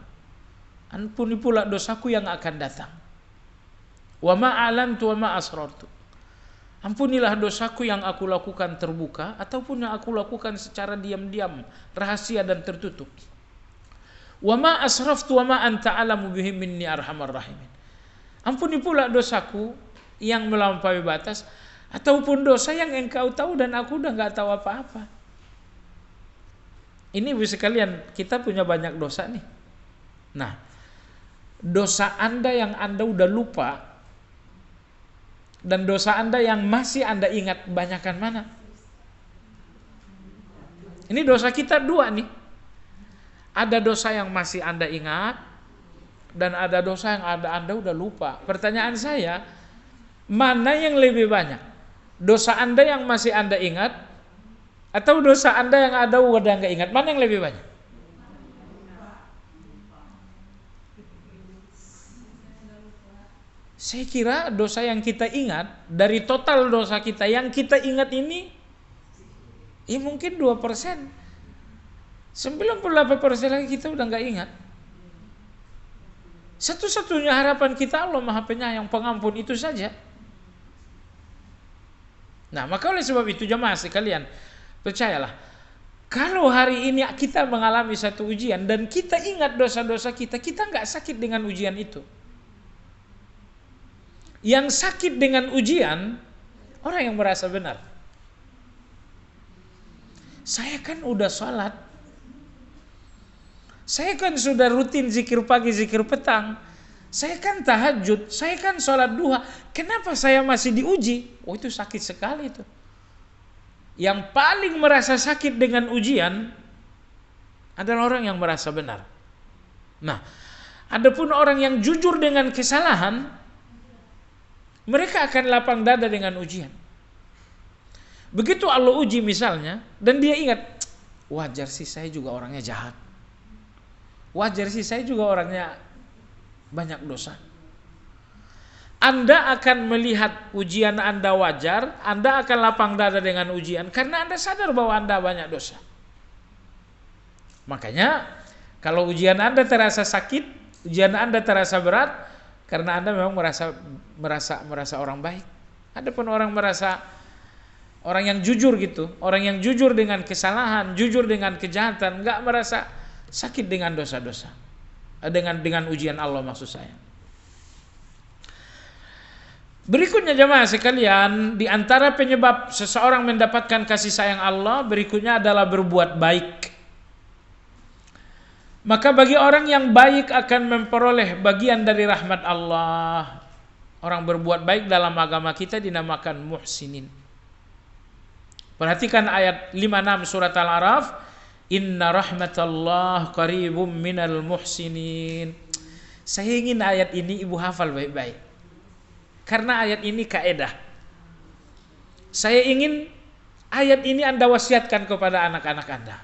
Ampuni pula dosaku yang akan datang. Wa ma a'lantu wa ma asrartu. Ampunilah dosaku yang aku lakukan terbuka ataupun yang aku lakukan secara diam-diam, rahasia dan tertutup. Wa ma asraftu wa ma anta a'lamu bihi minni arhamar rahimin. Ampuni pula dosaku yang melampaui batas ataupun dosa yang engkau tahu dan aku udah enggak tahu apa-apa. Ini Ibu sekalian, kita punya banyak dosa nih. Nah, dosa Anda yang Anda udah lupa dan dosa Anda yang masih Anda ingat, banyakan mana? Ini dosa kita dua nih. Ada dosa yang masih Anda ingat dan ada dosa yang Anda udah lupa. Pertanyaan saya, mana yang lebih banyak? Dosa Anda yang masih Anda ingat atau dosa Anda yang Anda udah nggak ingat? Mana yang lebih banyak? Saya kira dosa yang kita ingat, dari total dosa kita yang kita ingat ini, ya mungkin 2%. 98% lagi kita udah nggak ingat. Satu-satunya harapan kita Allah Maha Penyayang, Pengampun, itu saja. Nah, maka oleh sebab itu jemaah sekalian, percayalah, kalau hari ini kita mengalami satu ujian dan kita ingat dosa-dosa kita nggak sakit dengan ujian itu. Yang sakit dengan ujian, orang yang merasa benar. Saya kan udah sholat, saya kan sudah rutin zikir pagi, zikir petang, saya kan tahajud, saya kan sholat duha, kenapa saya masih diuji? Oh, itu sakit sekali itu. Yang paling merasa sakit dengan ujian adalah orang yang merasa benar. Nah, adapun orang yang jujur dengan kesalahan, mereka akan lapang dada dengan ujian. Begitu Allah uji misalnya, dan dia ingat, wajar sih saya juga orangnya jahat. Wajar sih saya juga orangnya banyak dosa. Anda akan melihat ujian Anda wajar, Anda akan lapang dada dengan ujian, karena Anda sadar bahwa Anda banyak dosa. Makanya, kalau ujian Anda terasa sakit, ujian Anda terasa berat, karena Anda memang merasa orang baik. Adapun orang merasa orang yang jujur gitu, orang yang jujur dengan kesalahan, jujur dengan kejahatan, enggak merasa sakit dengan dosa-dosa. Dengan ujian Allah maksud saya. Berikutnya jemaah sekalian, di antara penyebab seseorang mendapatkan kasih sayang Allah berikutnya adalah berbuat baik. Maka bagi orang yang baik akan memperoleh bagian dari rahmat Allah. Orang berbuat baik dalam agama kita dinamakan muhsinin. Perhatikan ayat 56 surat Al-A'raf, inna rahmatallah qaribum minal muhsinin. Saya ingin ayat ini Ibu hafal baik-baik, karena ayat ini kaedah. Saya ingin ayat ini Anda wasiatkan kepada anak-anak Anda.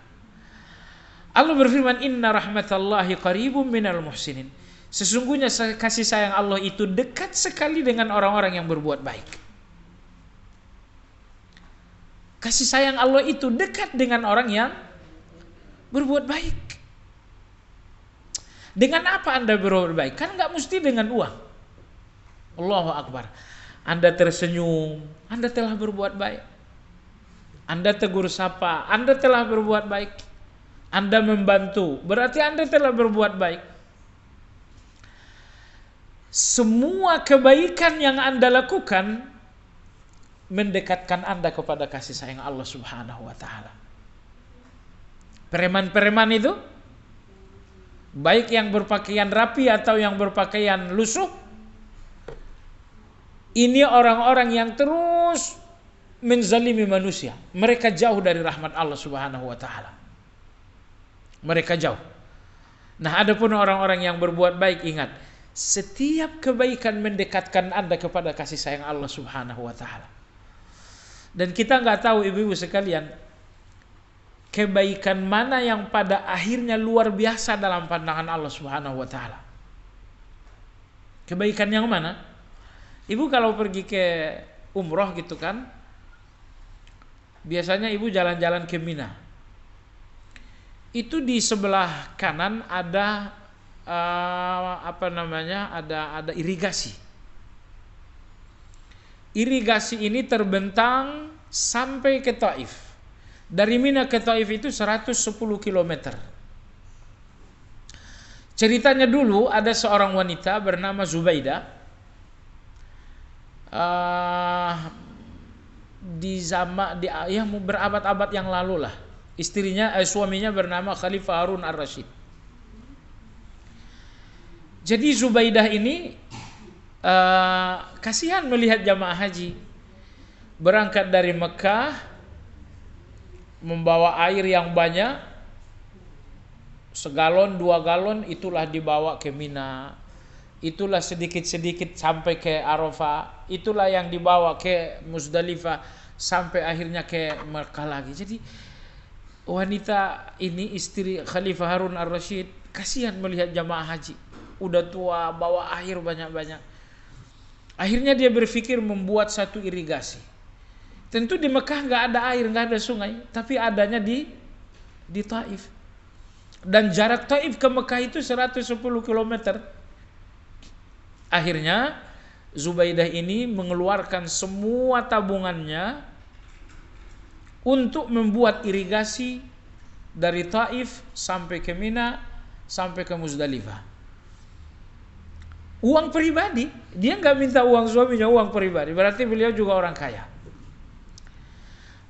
Allah berfirman, inna rahmatallahi qaribum minal muhsinin. Sesungguhnya kasih sayang Allah itu dekat sekali dengan orang-orang yang berbuat baik. Kasih sayang Allah itu dekat dengan orang yang berbuat baik. Dengan apa Anda berbuat baik? Kan nggak mesti dengan uang. Allahu Akbar. Anda tersenyum, Anda telah berbuat baik. Anda tegur sapa, Anda telah berbuat baik. Anda membantu, berarti Anda telah berbuat baik. Semua kebaikan yang Anda lakukan mendekatkan Anda kepada kasih sayang Allah Subhanahu wa taala. Preman-preman itu, baik yang berpakaian rapi atau yang berpakaian lusuh, ini orang-orang yang terus menzalimi manusia. Mereka jauh dari rahmat Allah Subhanahu wa taala. Mereka jauh. Nah, adapun orang-orang yang berbuat baik, ingat, Setiap kebaikan mendekatkan Anda kepada kasih sayang Allah Subhanahu wa taala. Dan kita nggak tahu ibu-ibu sekalian, kebaikan mana yang pada akhirnya luar biasa dalam pandangan Allah Subhanahu wa taala. Kebaikan yang mana? Ibu kalau pergi ke umroh gitu kan, biasanya ibu jalan-jalan ke Mina. Itu di sebelah kanan ada ada irigasi. Irigasi ini terbentang sampai ke Taif. Dari Mina ke Taif itu 110 km. Ceritanya dulu ada seorang wanita bernama Zubaidah. Berabad-abad yang lalu lah. Suaminya bernama Khalifah Harun ar-Rasyid. Jadi Zubaidah ini kasihan melihat jamaah haji berangkat dari Mekah membawa air yang banyak, 1 galon 2 galon, itulah dibawa ke Mina, itulah sedikit-sedikit sampai ke Arafah, itulah yang dibawa ke Muzdalifah sampai akhirnya ke Mekah lagi. Jadi wanita ini, istri Khalifah Harun ar-Rasyid, kasihan melihat jamaah haji udah tua, bawa air banyak-banyak. Akhirnya dia berpikir membuat satu irigasi. Tentu di Mekah nggak ada air, nggak ada sungai, tapi adanya di Taif. Dan jarak Taif ke Mekah itu 110 km. Akhirnya Zubaidah ini mengeluarkan semua tabungannya untuk membuat irigasi dari Taif sampai ke Mina, sampai ke Muzdalifah. Uang pribadi, dia nggak minta uang suaminya, uang pribadi. Berarti beliau juga orang kaya.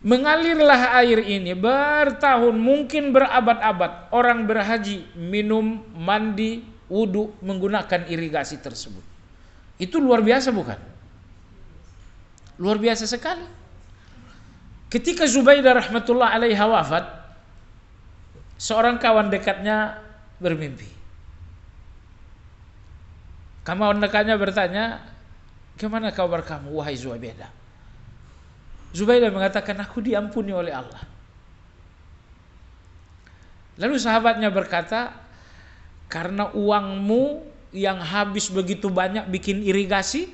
Mengalirlah air ini bertahun, mungkin berabad-abad. Orang berhaji, minum, mandi, wudu menggunakan irigasi tersebut. Itu luar biasa bukan? Luar biasa sekali. Ketika Zubaidah rahmatullah alaiha wafat, seorang kawan dekatnya bermimpi. Kawan dekatnya bertanya, "Gimana kabar kamu, wahai Zubaidah?" Zubaidah mengatakan, "Aku diampuni oleh Allah." Lalu sahabatnya berkata, "Karena uangmu yang habis begitu banyak bikin irigasi?"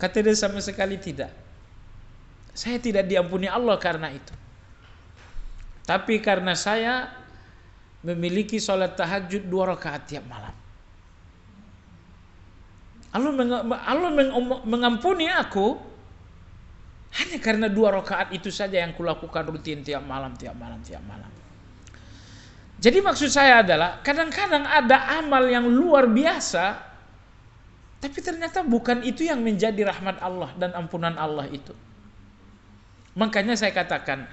Kata dia, "Sama sekali tidak. Saya tidak diampuni Allah karena itu. Tapi karena saya memiliki sholat tahajud 2 rakaat tiap malam. Allah mengampuni aku hanya karena 2 rakaat itu saja yang kulakukan rutin tiap malam. Jadi maksud saya adalah kadang-kadang ada amal yang luar biasa, tapi ternyata bukan itu yang menjadi rahmat Allah dan ampunan Allah itu. Makanya saya katakan,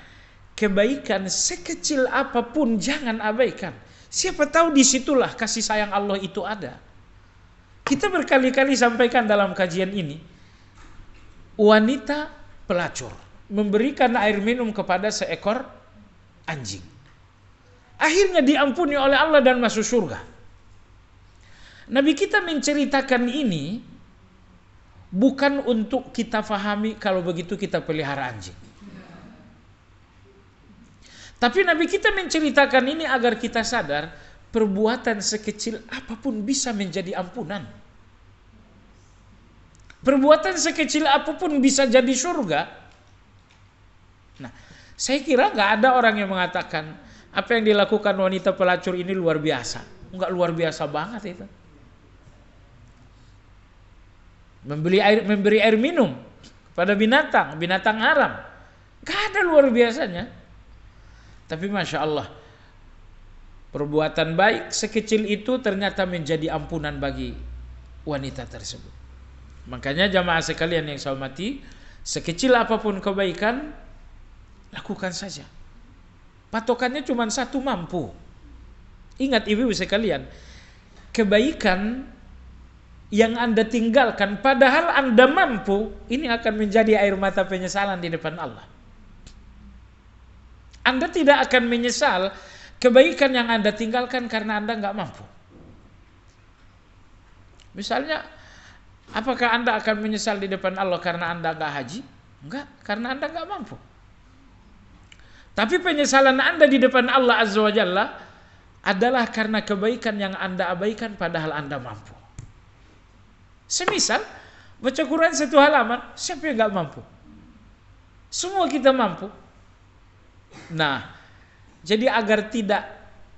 kebaikan sekecil apapun jangan abaikan. Siapa tahu disitulah kasih sayang Allah itu ada. Kita berkali-kali sampaikan dalam kajian ini, wanita pelacur memberikan air minum kepada seekor anjing. Akhirnya diampuni oleh Allah dan masuk surga. Nabi kita menceritakan ini bukan untuk kita fahami kalau begitu kita pelihara anjing. Tapi Nabi kita menceritakan ini agar kita sadar perbuatan sekecil apapun bisa menjadi ampunan. Perbuatan sekecil apapun bisa jadi surga. Nah, saya kira nggak ada orang yang mengatakan apa yang dilakukan wanita pelacur ini luar biasa. Nggak luar biasa banget itu. Memberi air minum pada binatang haram. Nggak ada luar biasanya. Tapi Masya Allah, perbuatan baik sekecil itu ternyata menjadi ampunan bagi wanita tersebut. Makanya jamaah sekalian yang saya hormati, sekecil apapun kebaikan, lakukan saja. Patokannya cuma satu, mampu. Ingat ibu sekalian, kebaikan yang Anda tinggalkan padahal Anda mampu, ini akan menjadi air mata penyesalan di depan Allah. Anda tidak akan menyesal kebaikan yang Anda tinggalkan karena Anda nggak mampu. Misalnya, apakah Anda akan menyesal di depan Allah karena Anda nggak haji? Enggak, karena Anda nggak mampu. Tapi penyesalan Anda di depan Allah Azza wa Jalla adalah karena kebaikan yang Anda abaikan padahal Anda mampu. Semisal baca Quran 1 halaman, siapa yang nggak mampu? Semua kita mampu. Nah, jadi agar tidak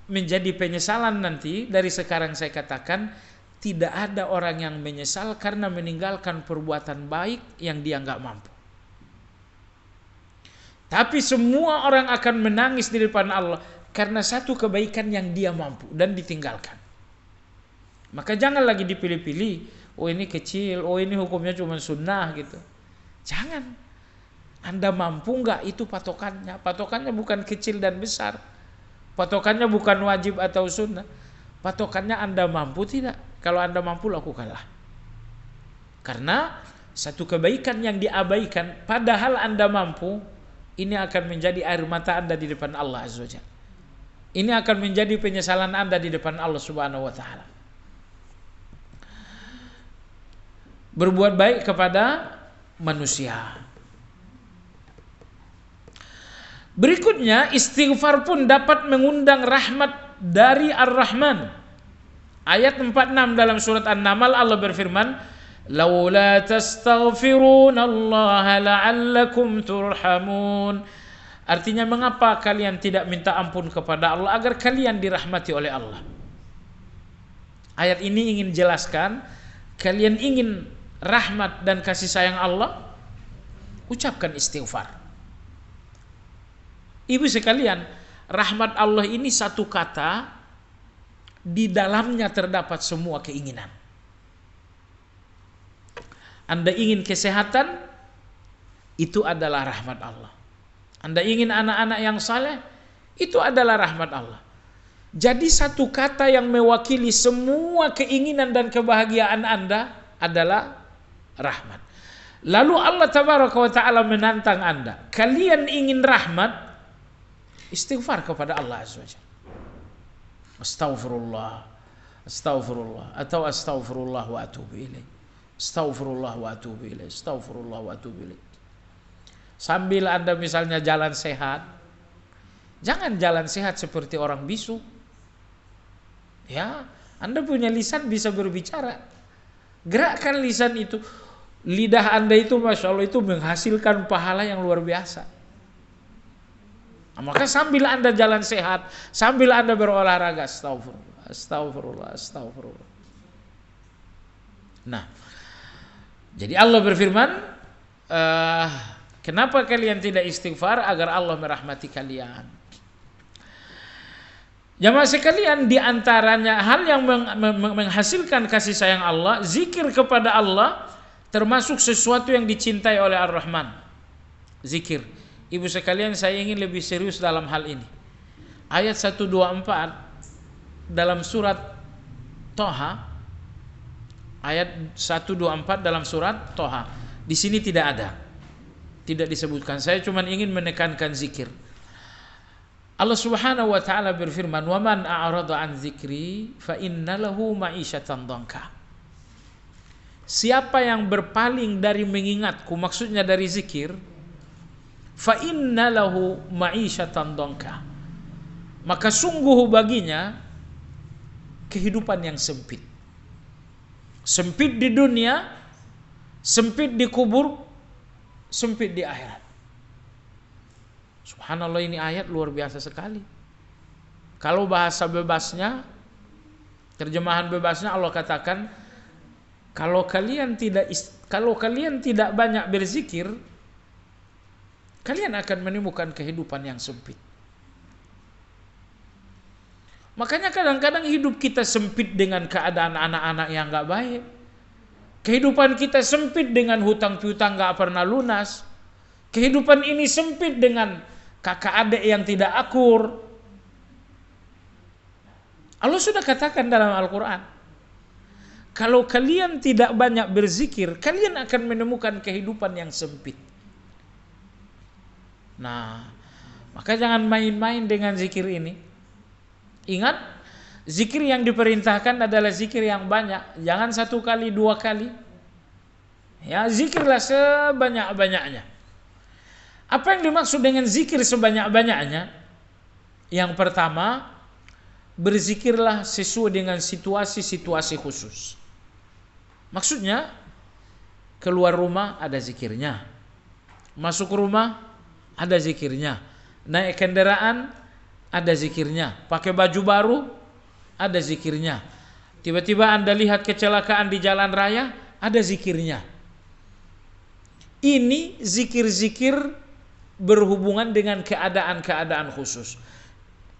menjadi penyesalan nanti, dari sekarang saya katakan, tidak ada orang yang menyesal karena meninggalkan perbuatan baik yang dia nggak mampu. Tapi semua orang akan menangis di depan Allah karena satu kebaikan yang dia mampu dan ditinggalkan. Maka jangan lagi dipilih-pilih, oh ini kecil, oh ini hukumnya cuma sunnah gitu. Jangan. Anda mampu nggak, itu patokannya. Patokannya bukan kecil dan besar. Patokannya bukan wajib atau sunnah. Patokannya Anda mampu tidak. Kalau Anda mampu, lakukanlah. Karena satu kebaikan yang diabaikan padahal Anda mampu, ini akan menjadi air mata Anda di depan Allah Azza wa Jalla. Ini akan menjadi penyesalan Anda di depan Allah Subhanahu wa taala. Berbuat baik kepada manusia. Berikutnya, istighfar pun dapat mengundang rahmat dari Ar-Rahman. Ayat 46 dalam surat An-Naml, Allah berfirman, "Laula tastaghfirunallaha la'allakum turhamun." Artinya, mengapa kalian tidak minta ampun kepada Allah agar kalian dirahmati oleh Allah? Ayat ini ingin jelaskan, kalian ingin rahmat dan kasih sayang Allah, ucapkan istighfar. Ibu sekalian, rahmat Allah ini satu kata, di dalamnya terdapat semua keinginan. Anda ingin kesehatan, itu adalah rahmat Allah. Anda ingin anak-anak yang saleh, itu adalah rahmat Allah. Jadi satu kata yang mewakili semua keinginan dan kebahagiaan Anda adalah rahmat. Lalu Allah Tabaraka wa Ta'ala menantang Anda, kalian ingin rahmat, istighfar kepada Allah Azza wa Jalla. Astaghfirullah, astaghfirullah, atau astaghfirullah wa atubu ilaih. Astaghfirullah wa atubu ilaih, astaghfirullah wa atubu ilaih. Sambil Anda misalnya jalan sehat, jangan jalan sehat seperti orang bisu. Ya, Anda punya lisan bisa berbicara. Gerakkan lisan itu. Lidah Anda itu Masya Allah itu menghasilkan pahala yang luar biasa. Maka sambil Anda jalan sehat, sambil Anda berolahraga, astagfirullah, astagfirullah, astagfirullah. Nah, jadi Allah berfirman, kenapa kalian tidak istighfar agar Allah merahmati kalian? Jamaah sekalian, di antaranya hal yang menghasilkan kasih sayang Allah, zikir kepada Allah, termasuk sesuatu yang dicintai oleh Ar-Rahman. Zikir. Ibu sekalian, saya ingin lebih serius dalam hal ini. Ayat 124 dalam surat Toha, ayat 124 dalam surat Toha. Di sini tidak ada, tidak disebutkan. Saya cuma ingin menekankan zikir. Allah Subhanahu wa Ta'ala berfirman, "Wa man a'rada an dzikri fa inna lahu ma'isyatan dhanka." Siapa yang berpaling dari mengingatku, maksudnya dari zikir, fa inna lahu ma'isyatan dhanka, maka sungguh baginya kehidupan yang sempit. Sempit di dunia, sempit di kubur, sempit di akhirat. Subhanallah, ini ayat luar biasa sekali. Kalau bahasa bebasnya, terjemahan bebasnya, Allah katakan, kalau kalian tidak banyak berzikir, kalian akan menemukan kehidupan yang sempit. Makanya kadang-kadang hidup kita sempit dengan keadaan anak-anak yang gak baik. Kehidupan kita sempit dengan hutang piutang gak pernah lunas. Kehidupan ini sempit dengan kakak adik yang tidak akur. Allah sudah katakan dalam Al-Quran, kalau kalian tidak banyak berzikir, kalian akan menemukan kehidupan yang sempit. Nah, maka jangan main-main dengan zikir ini. Ingat, Zikir yang diperintahkan adalah zikir yang banyak, jangan 1 kali 2 kali. Ya, zikirlah sebanyak-banyaknya. Apa yang dimaksud dengan zikir sebanyak-banyaknya? Yang pertama, berzikirlah sesuai dengan situasi-situasi khusus. Maksudnya, keluar rumah ada zikirnya, masuk rumah ada zikirnya, naik kendaraan ada zikirnya, pakai baju baru ada zikirnya, tiba-tiba Anda lihat kecelakaan di jalan raya ada zikirnya. Ini zikir-zikir berhubungan dengan keadaan-keadaan khusus.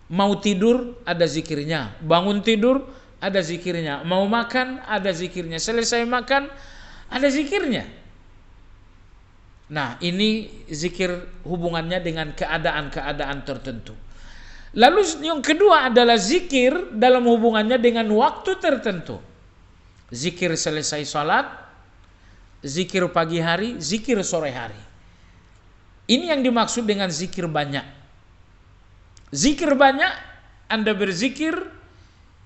Mau tidur ada zikirnya, bangun tidur ada zikirnya, mau makan ada zikirnya, selesai makan ada zikirnya. Nah, ini zikir hubungannya dengan keadaan-keadaan tertentu. Lalu yang kedua adalah zikir dalam hubungannya dengan waktu tertentu. Zikir selesai salat, zikir pagi hari, zikir sore hari. Ini yang dimaksud dengan zikir banyak. Zikir banyak, Anda berzikir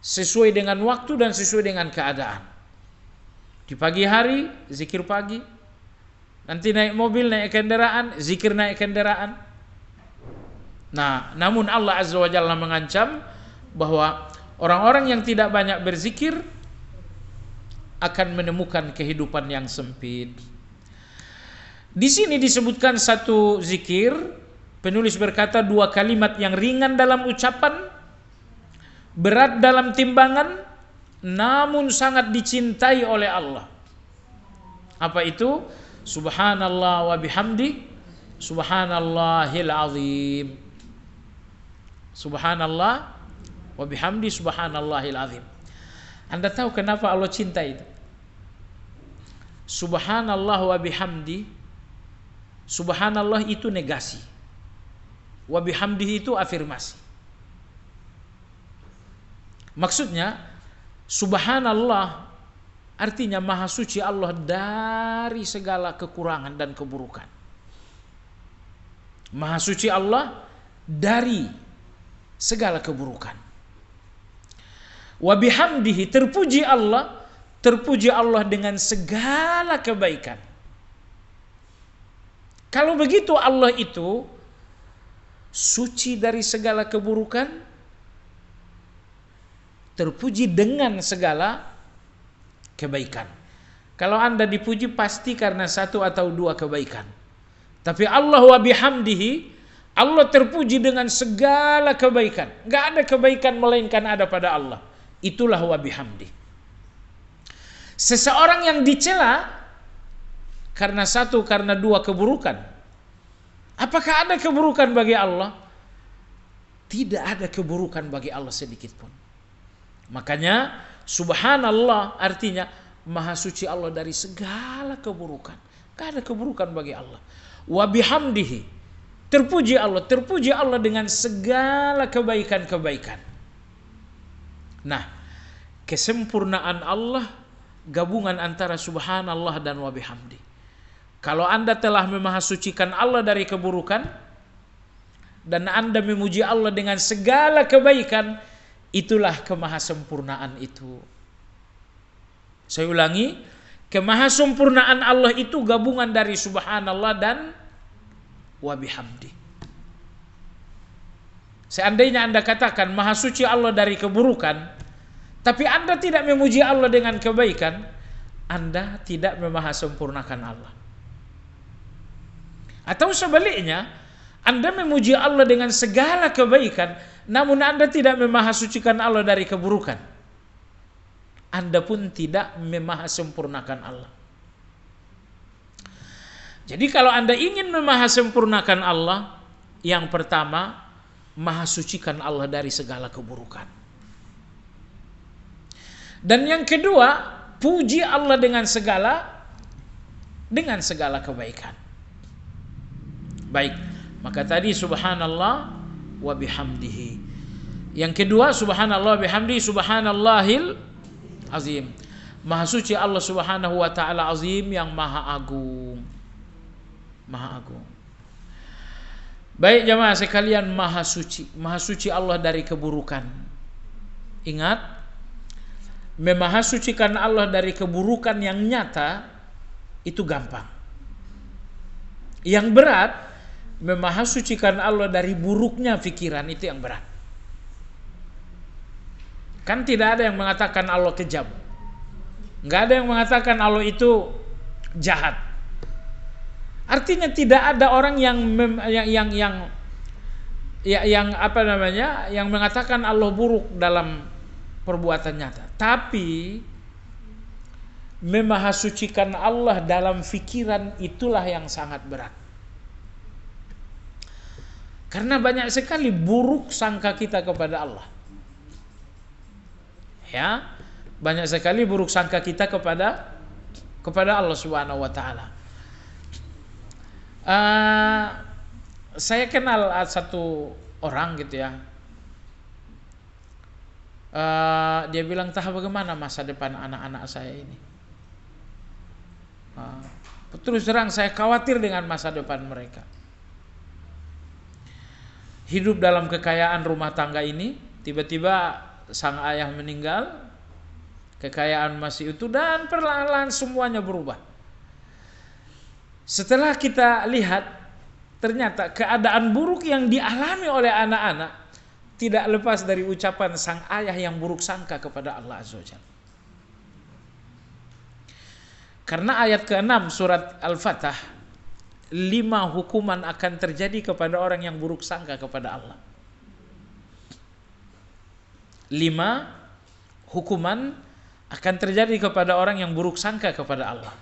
sesuai dengan waktu dan sesuai dengan keadaan. Di pagi hari, zikir pagi. Nanti naik mobil, naik kendaraan, zikir naik kendaraan. Nah, namun Allah Azza wa Jalla mengancam bahwa orang-orang yang tidak banyak berzikir akan menemukan kehidupan yang sempit. Di sini disebutkan satu zikir, penulis berkata 2 kalimat yang ringan dalam ucapan, berat dalam timbangan, namun sangat dicintai oleh Allah. Apa itu? Subhanallah wa bihamdi, subhanallahil azim. Subhanallah wa bihamdi, subhanallahil azim. Anda tahu kenapa Allah cinta itu? Subhanallah wa bihamdi, subhanallah itu negasi, wa bihamdi itu afirmasi. Maksudnya subhanallah artinya maha suci Allah dari segala kekurangan dan keburukan. Maha suci Allah dari segala keburukan. Wa bihamdihi, terpuji Allah dengan segala kebaikan. Kalau begitu Allah itu suci dari segala keburukan, terpuji dengan segala kebaikan. Kalau Anda dipuji pasti karena 1 atau 2 kebaikan. Tapi Allah wa bihamdihi, Allah terpuji dengan segala kebaikan. Enggak ada kebaikan melainkan ada pada Allah. Itulah wa bihamdi. Seseorang yang dicela karena 1, karena 2 keburukan, apakah ada keburukan bagi Allah? Tidak ada keburukan bagi Allah sedikit pun. Makanya subhanallah artinya maha suci Allah dari segala keburukan. Tidak ada keburukan bagi Allah. Wa bihamdihi, terpuji Allah dengan segala kebaikan-kebaikan. Nah, kesempurnaan Allah gabungan antara subhanallah dan wa bihamdi. Kalau Anda telah memahasucikan Allah dari keburukan dan Anda memuji Allah dengan segala kebaikan, itulah kemahasempurnaan itu. Saya ulangi, kemahasempurnaan Allah itu gabungan dari subhanallah dan wa bihamdi. Seandainya Anda katakan maha suci Allah dari keburukan, tapi Anda tidak memuji Allah dengan kebaikan, Anda tidak memahasempurnakan Allah. Atau sebaliknya, Anda memuji Allah dengan segala kebaikan, namun Anda tidak memahasucikan Allah dari keburukan, Anda pun tidak memahasempurnakan Allah. Jadi kalau Anda ingin memahasempurnakan Allah, yang pertama, mahasucikan Allah dari segala keburukan. Dan yang kedua, puji Allah dengan segala kebaikan. Baik, maka tadi subhanallah wa bihamdihi. Yang kedua subhanallah wa bihamdihi, subhanallahil azim. Maha suci Allah subhanahu wa ta'ala azim, yang maha agung. Maha agung. Baik jamaah sekalian, maha suci Allah dari keburukan. Ingat, memahasucikan Allah dari keburukan yang nyata itu gampang. Yang berat, memahasucikan Allah dari buruknya pikiran, itu yang berat. Kan tidak ada yang mengatakan Allah kejam, nggak ada yang mengatakan Allah itu jahat. Artinya tidak ada orang yang mengatakan Allah buruk dalam perbuatan nyata. Tapi memahasucikan Allah dalam fikiran itulah yang sangat berat. Karena banyak sekali buruk sangka kita kepada Allah. Ya, banyak sekali buruk sangka kita kepada Allah Subhanahu wa taala. Saya kenal satu orang gitu ya. Dia bilang, "Tah, bagaimana masa depan anak-anak saya ini?" Terus terang saya khawatir dengan masa depan mereka. Hidup dalam kekayaan rumah tangga ini, tiba-tiba sang ayah meninggal, kekayaan masih utuh, dan perlahan-lahan semuanya berubah. Setelah kita lihat, ternyata keadaan buruk yang dialami oleh anak-anak tidak lepas dari ucapan sang ayah yang buruk sangka kepada Allah Azza wa Jalla. Karena ayat ke-6 surat Al-Fatah, 5 hukuman akan terjadi kepada orang yang buruk sangka kepada Allah. 5 hukuman akan terjadi kepada orang yang buruk sangka kepada Allah.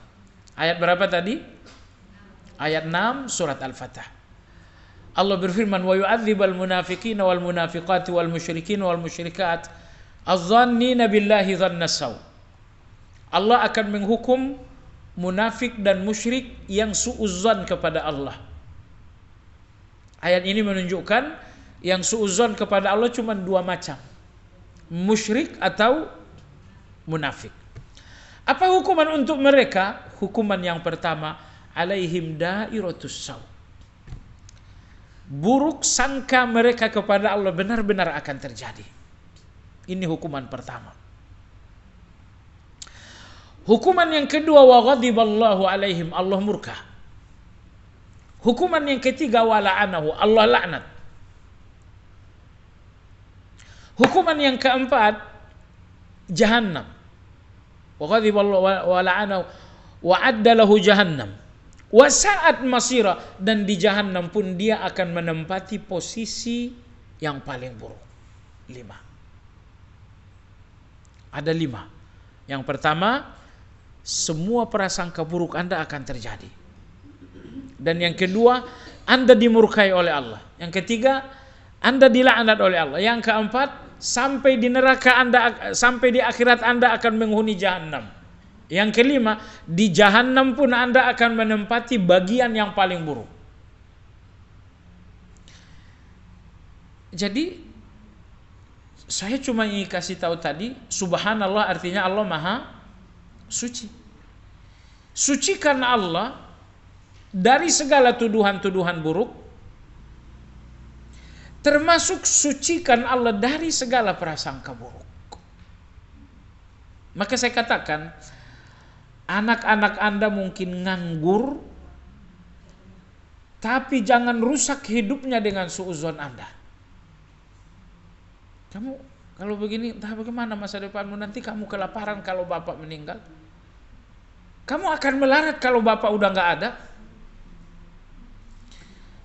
Ayat berapa tadi? Ayat 6 surat Al-Fatah. Allah berfirman, "Wa yu'adzibal munafiqina wal munafiqati wal musyrikin wal musyrikat adh-dhannina billahi dhannas saw." Allah akan menghukum munafik dan musyrik yang suudzon kepada Allah. Ayat ini menunjukkan yang suudzon kepada Allah cuma 2 macam, musyrik atau munafik. Apa hukuman untuk mereka? Hukuman yang pertama, alaihim dairatus saw. Buruk sangka mereka kepada Allah benar-benar akan terjadi. Ini hukuman pertama. Hukuman yang kedua, wa ghadiballahu alaihim, Allah murka. Hukuman yang ketiga, wa la'anahu, Allah laknat. Hukuman yang keempat, jahannam. Wa ghadiballahu wa la'anahu wa adda lahu jahannam. Wa sa'at masira, dan di jahannam pun dia akan menempati posisi yang paling buruk. 5. Ada 5. Yang pertama, semua prasangka buruk Anda akan terjadi. Dan yang kedua, Anda dimurkai oleh Allah. Yang ketiga, Anda dilaknat oleh Allah. Yang keempat, sampai di neraka Anda, sampai di akhirat Anda akan menghuni jahannam. Yang kelima, di jahannam pun Anda akan menempati bagian yang paling buruk. Jadi saya cuma ingin kasih tahu tadi, subhanallah artinya Allah maha suci. Sucikan Allah dari segala tuduhan-tuduhan buruk, termasuk sucikan Allah dari segala prasangka buruk. Maka saya katakan, anak-anak Anda mungkin nganggur, tapi jangan rusak hidupnya dengan suudzon Anda. Kamu kalau begini, entah bagaimana masa depanmu, nanti kamu kelaparan kalau bapak meninggal. Kamu akan melarat kalau bapak udah nggak ada.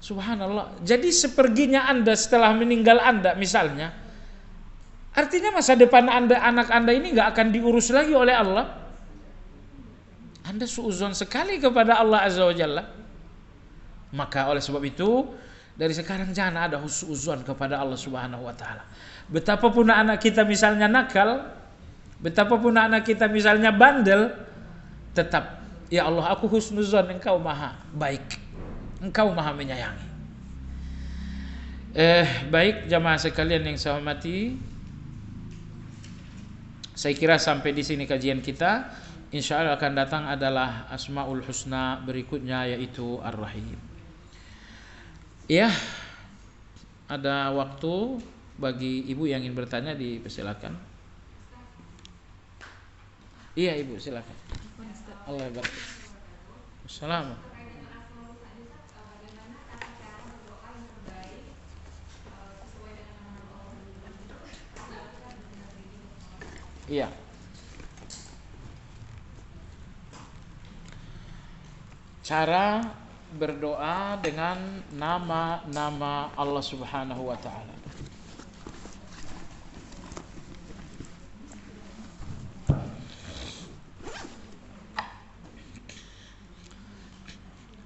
Subhanallah. Jadi seperginya Anda setelah meninggal Anda misalnya, artinya masa depan Anda, anak Anda ini nggak akan diurus lagi oleh Allah. Anda suudzon sekali kepada Allah Azza wa Jalla. Maka oleh sebab itu, dari sekarang jangan ada suudzon kepada Allah Subhanahu wa taala. Betapapun anak kita misalnya nakal, betapapun anak kita misalnya bandel, tetap, ya Allah, aku husnuzon, Engkau maha baik, Engkau maha menyayangi. Baik jamaah sekalian yang saya hormati, saya kira sampai di sini kajian kita. Insya Allah akan datang adalah Asmaul Husna berikutnya, yaitu Ar-Rahim. Ya, ada waktu bagi ibu yang ingin bertanya dipersilakan. Iya ibu, silakan. Allah barakatuh. Assalamualaikum. Iya. Cara berdoa dengan nama-nama Allah Subhanahu wa taala.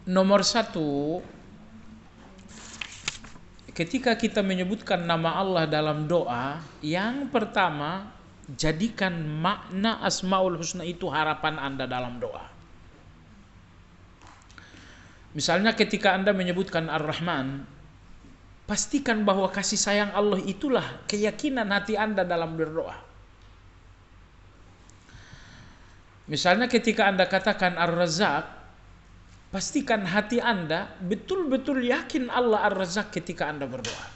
Nomor satu, ketika kita menyebutkan nama Allah dalam doa, yang pertama, jadikan makna Asmaul Husna itu harapan Anda dalam doa. Misalnya ketika Anda menyebutkan Ar-Rahman, pastikan bahwa kasih sayang Allah itulah keyakinan hati Anda dalam berdoa. Misalnya ketika Anda katakan Ar-Razzaq, pastikan hati Anda betul-betul yakin Allah Ar-Razzaq ketika Anda berdoa.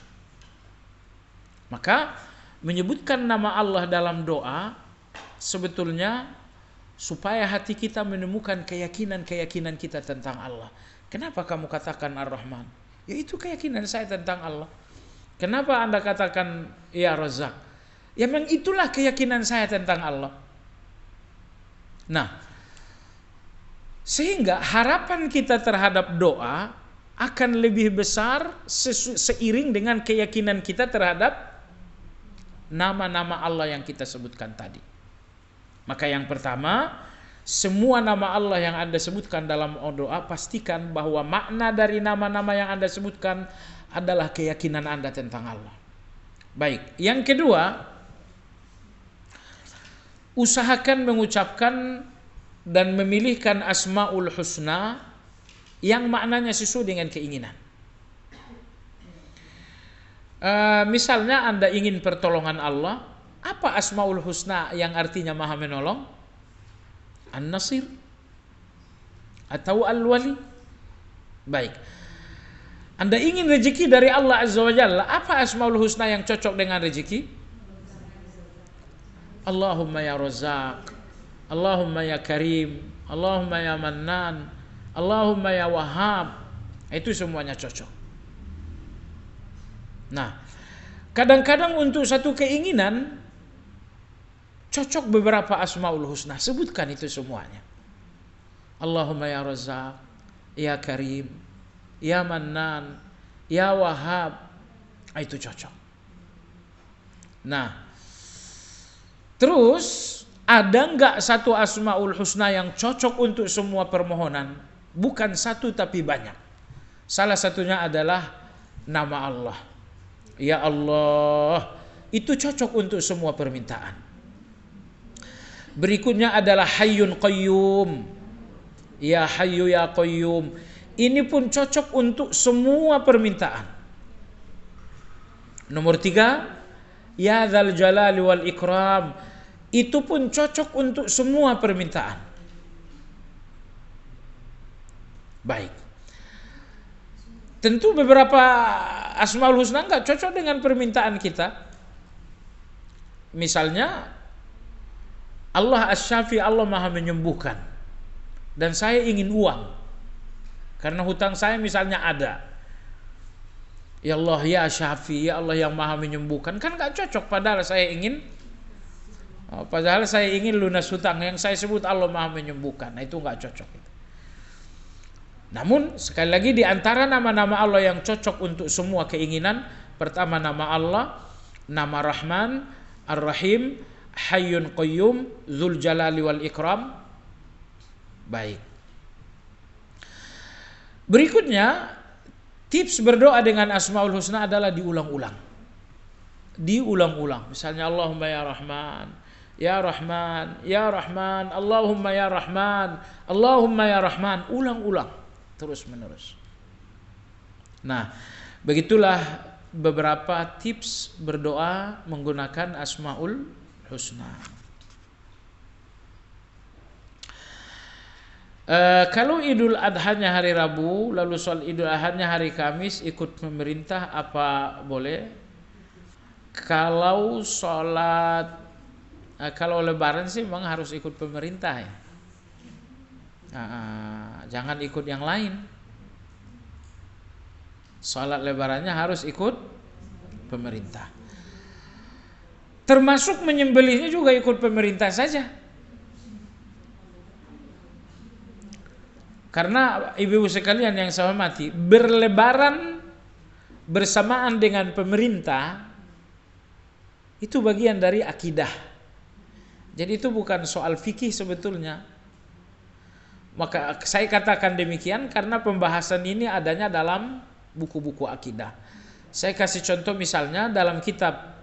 Maka menyebutkan nama Allah dalam doa sebetulnya supaya hati kita menemukan keyakinan-keyakinan kita tentang Allah. Kenapa kamu katakan Ar-Rahman? Ya itu keyakinan saya tentang Allah. Kenapa Anda katakan ya Razzaq? Ya memang itulah keyakinan saya tentang Allah. Nah, sehingga harapan kita terhadap doa akan lebih besar seiring dengan keyakinan kita terhadap nama-nama Allah yang kita sebutkan tadi. Maka yang pertama, semua nama Allah yang Anda sebutkan dalam doa, pastikan bahwa makna dari nama-nama yang Anda sebutkan adalah keyakinan Anda tentang Allah. Baik, yang kedua, usahakan mengucapkan dan memilihkan Asmaul Husna yang maknanya sesuai dengan keinginan. Misalnya Anda ingin pertolongan Allah, apa Asmaul Husna yang artinya Maha Menolong? An-Nasir atau Al-Wali. Baik. Anda ingin rezeki dari Allah Azza wa Jalla, apa Asmaul Husna yang cocok dengan rezeki? Allahumma ya Razzaq, Allahumma ya Karim, Allahumma ya Mannan, Allahumma ya Wahhab. Itu semuanya cocok. Nah, kadang-kadang untuk satu keinginan cocok beberapa Asmaul Husna. Sebutkan itu semuanya. Allahumma ya Razzaq, ya Karim, ya Mannan, ya Wahhab. Itu cocok. Nah, terus ada enggak satu Asmaul Husna yang cocok untuk semua permohonan? Bukan satu tapi banyak. Salah satunya adalah nama Allah. Ya Allah, itu cocok untuk semua permintaan. Berikutnya adalah Hayyun Qayyum. Ya Hayyu ya Qayyum. Ini pun cocok untuk semua permintaan. Nomor 3, Ya Dzal Jalali wal Ikram. Itu pun cocok untuk semua permintaan. Baik. Tentu beberapa Asmaul Husna enggak cocok dengan permintaan kita. Misalnya Allah Asy-Syafi, Allah Maha menyembuhkan. Dan saya ingin uang. Karena hutang saya misalnya ada. Ya Allah ya Syafi, ya Allah yang Maha menyembuhkan. Kan enggak cocok, padahal saya ingin lunas hutang. Yang saya sebut Allah Maha menyembuhkan. Nah, itu enggak cocok. Namun sekali lagi di antara nama-nama Allah yang cocok untuk semua keinginan, pertama nama Allah, nama Rahman, Ar-Rahim, Hayyun Qayyum, Dzul Jalali wal Ikram. Baik. Berikutnya, tips berdoa dengan Asmaul Husna adalah diulang-ulang. Diulang-ulang. Misalnya Allahumma ya Rahman, ya Rahman, ya Rahman, Allahumma ya Rahman, Allahumma ya Rahman. Ulang-ulang. Terus menerus. Nah, begitulah beberapa tips berdoa menggunakan Asmaul Husna. Kalau Idul Adhanya hari Rabu, lalu soal Idul Adhanya hari Kamis ikut pemerintah, apa boleh? Kalau sholat, kalau lebaran sih memang harus ikut pemerintah ya. Jangan ikut yang lain. Sholat lebarannya harus ikut pemerintah. Termasuk menyembelihnya juga ikut pemerintah saja. Karena ibu-ibu sekalian yang saya hormati, berlebaran bersamaan dengan pemerintah itu bagian dari akidah. Jadi itu bukan soal fikih sebetulnya. Maka saya katakan demikian karena pembahasan ini adanya dalam buku-buku akidah. Saya kasih contoh misalnya dalam kitab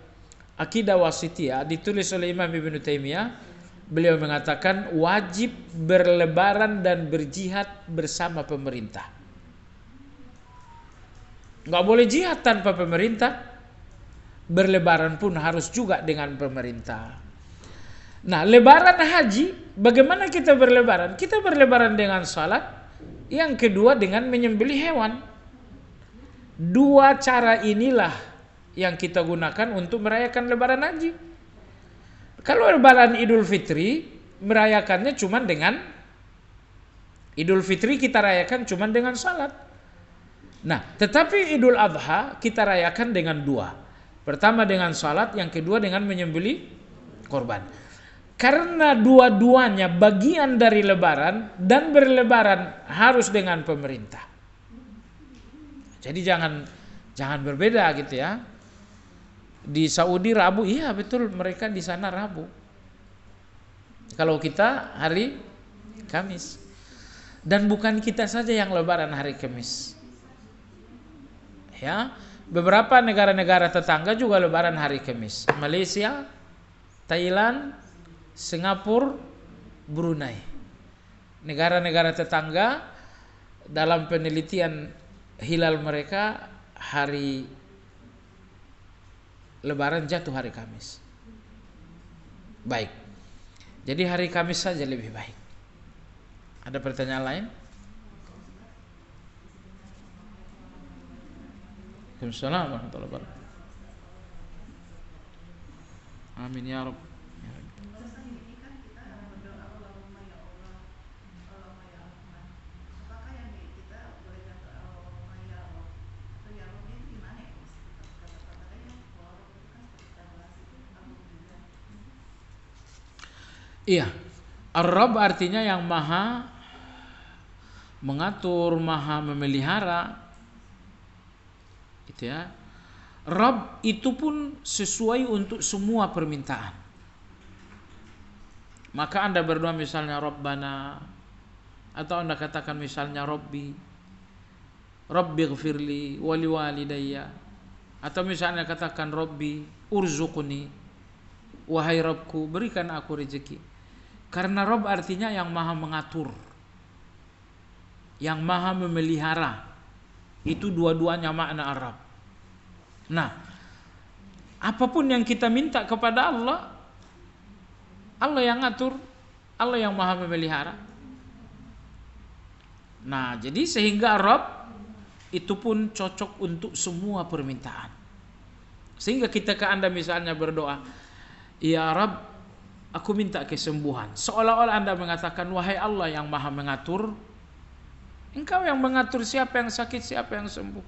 Aqidah Wasithiyah ditulis oleh Imam Ibnu Taimiyah. Beliau mengatakan wajib berlebaran dan berjihad bersama pemerintah. Nggak boleh jihad tanpa pemerintah. Berlebaran pun harus juga dengan pemerintah. Nah, lebaran haji, bagaimana kita berlebaran? Kita berlebaran dengan salat. Yang kedua dengan menyembelih hewan. Dua cara inilah yang kita gunakan untuk merayakan lebaran haji. Kalau lebaran Idul Fitri merayakannya cuma dengan Idul Fitri kita rayakan cuma dengan salat. Nah, tetapi Idul Adha kita rayakan dengan dua. Pertama dengan salat, yang kedua dengan menyembelih korban. Karena dua-duanya bagian dari lebaran dan berlebaran harus dengan pemerintah. Jadi jangan berbeda gitu ya. Di Saudi Rabu, iya betul mereka di sana Rabu. Kalau kita hari Kamis. Dan bukan kita saja yang lebaran hari Kamis. Ya, beberapa negara-negara tetangga juga lebaran hari Kamis. Malaysia, Thailand, Singapura, Brunei. Negara-negara tetangga dalam penelitian hilal mereka hari lebaran jatuh hari Kamis. Baik. Jadi hari Kamis saja lebih baik. Ada pertanyaan lain? Waalaikumsalam warahmatullahi wabarakatuh. Amin ya Rabb. Iya, Ar-Rabb artinya yang maha mengatur, maha memelihara. Gitu ya. Rabb itu pun sesuai untuk semua permintaan. Maka Anda berdoa misalnya Rabbana, atau Anda katakan misalnya Rabbi, Rabbighfirli wali walidayya, atau misalnya katakan Rabbi urzuqni, wahai Rabbku berikan aku rezeki. Karena Rabb artinya yang maha mengatur, yang maha memelihara. Itu dua-duanya makna Arab. Nah, apapun yang kita minta kepada Allah, Allah yang ngatur, Allah yang maha memelihara. Nah, jadi sehingga Rabb itu pun cocok untuk semua permintaan. Sehingga kita ke Anda misalnya berdoa, ya Rabb, aku minta kesembuhan. Seolah-olah Anda mengatakan, wahai Allah yang maha mengatur, Engkau yang mengatur siapa yang sakit, siapa yang sembuh.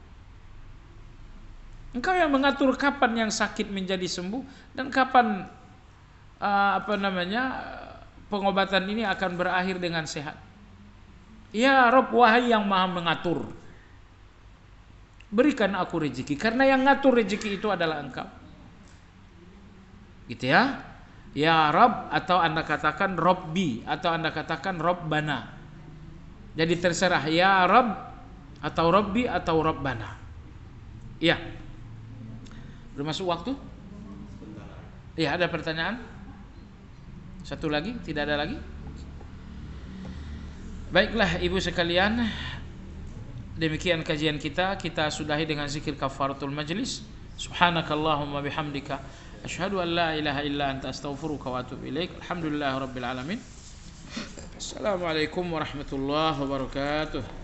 Engkau yang mengatur kapan yang sakit menjadi sembuh dan kapan pengobatan ini akan berakhir dengan sehat. Ya Rabb, wahai yang maha mengatur, berikan aku rezeki, karena yang ngatur rezeki itu adalah Engkau. Gitu ya. Ya Rabb, atau Anda katakan Rabbi, atau Anda katakan Rabbana. Jadi terserah ya Rabb atau Rabbi atau Rabbana. Iya. Bermasuk waktu? Iya, ada pertanyaan? Satu lagi? Tidak ada lagi? Baiklah ibu sekalian, demikian kajian kita sudahi dengan zikir kafaratul majlis. Subhanakallahumma bihamdika asyhadu an la ilaha illa anta astaghfiruka wa atubu ilaik. Alhamdulillahirabbil alamin. Assalamualaikum warahmatullahi wabarakatuh.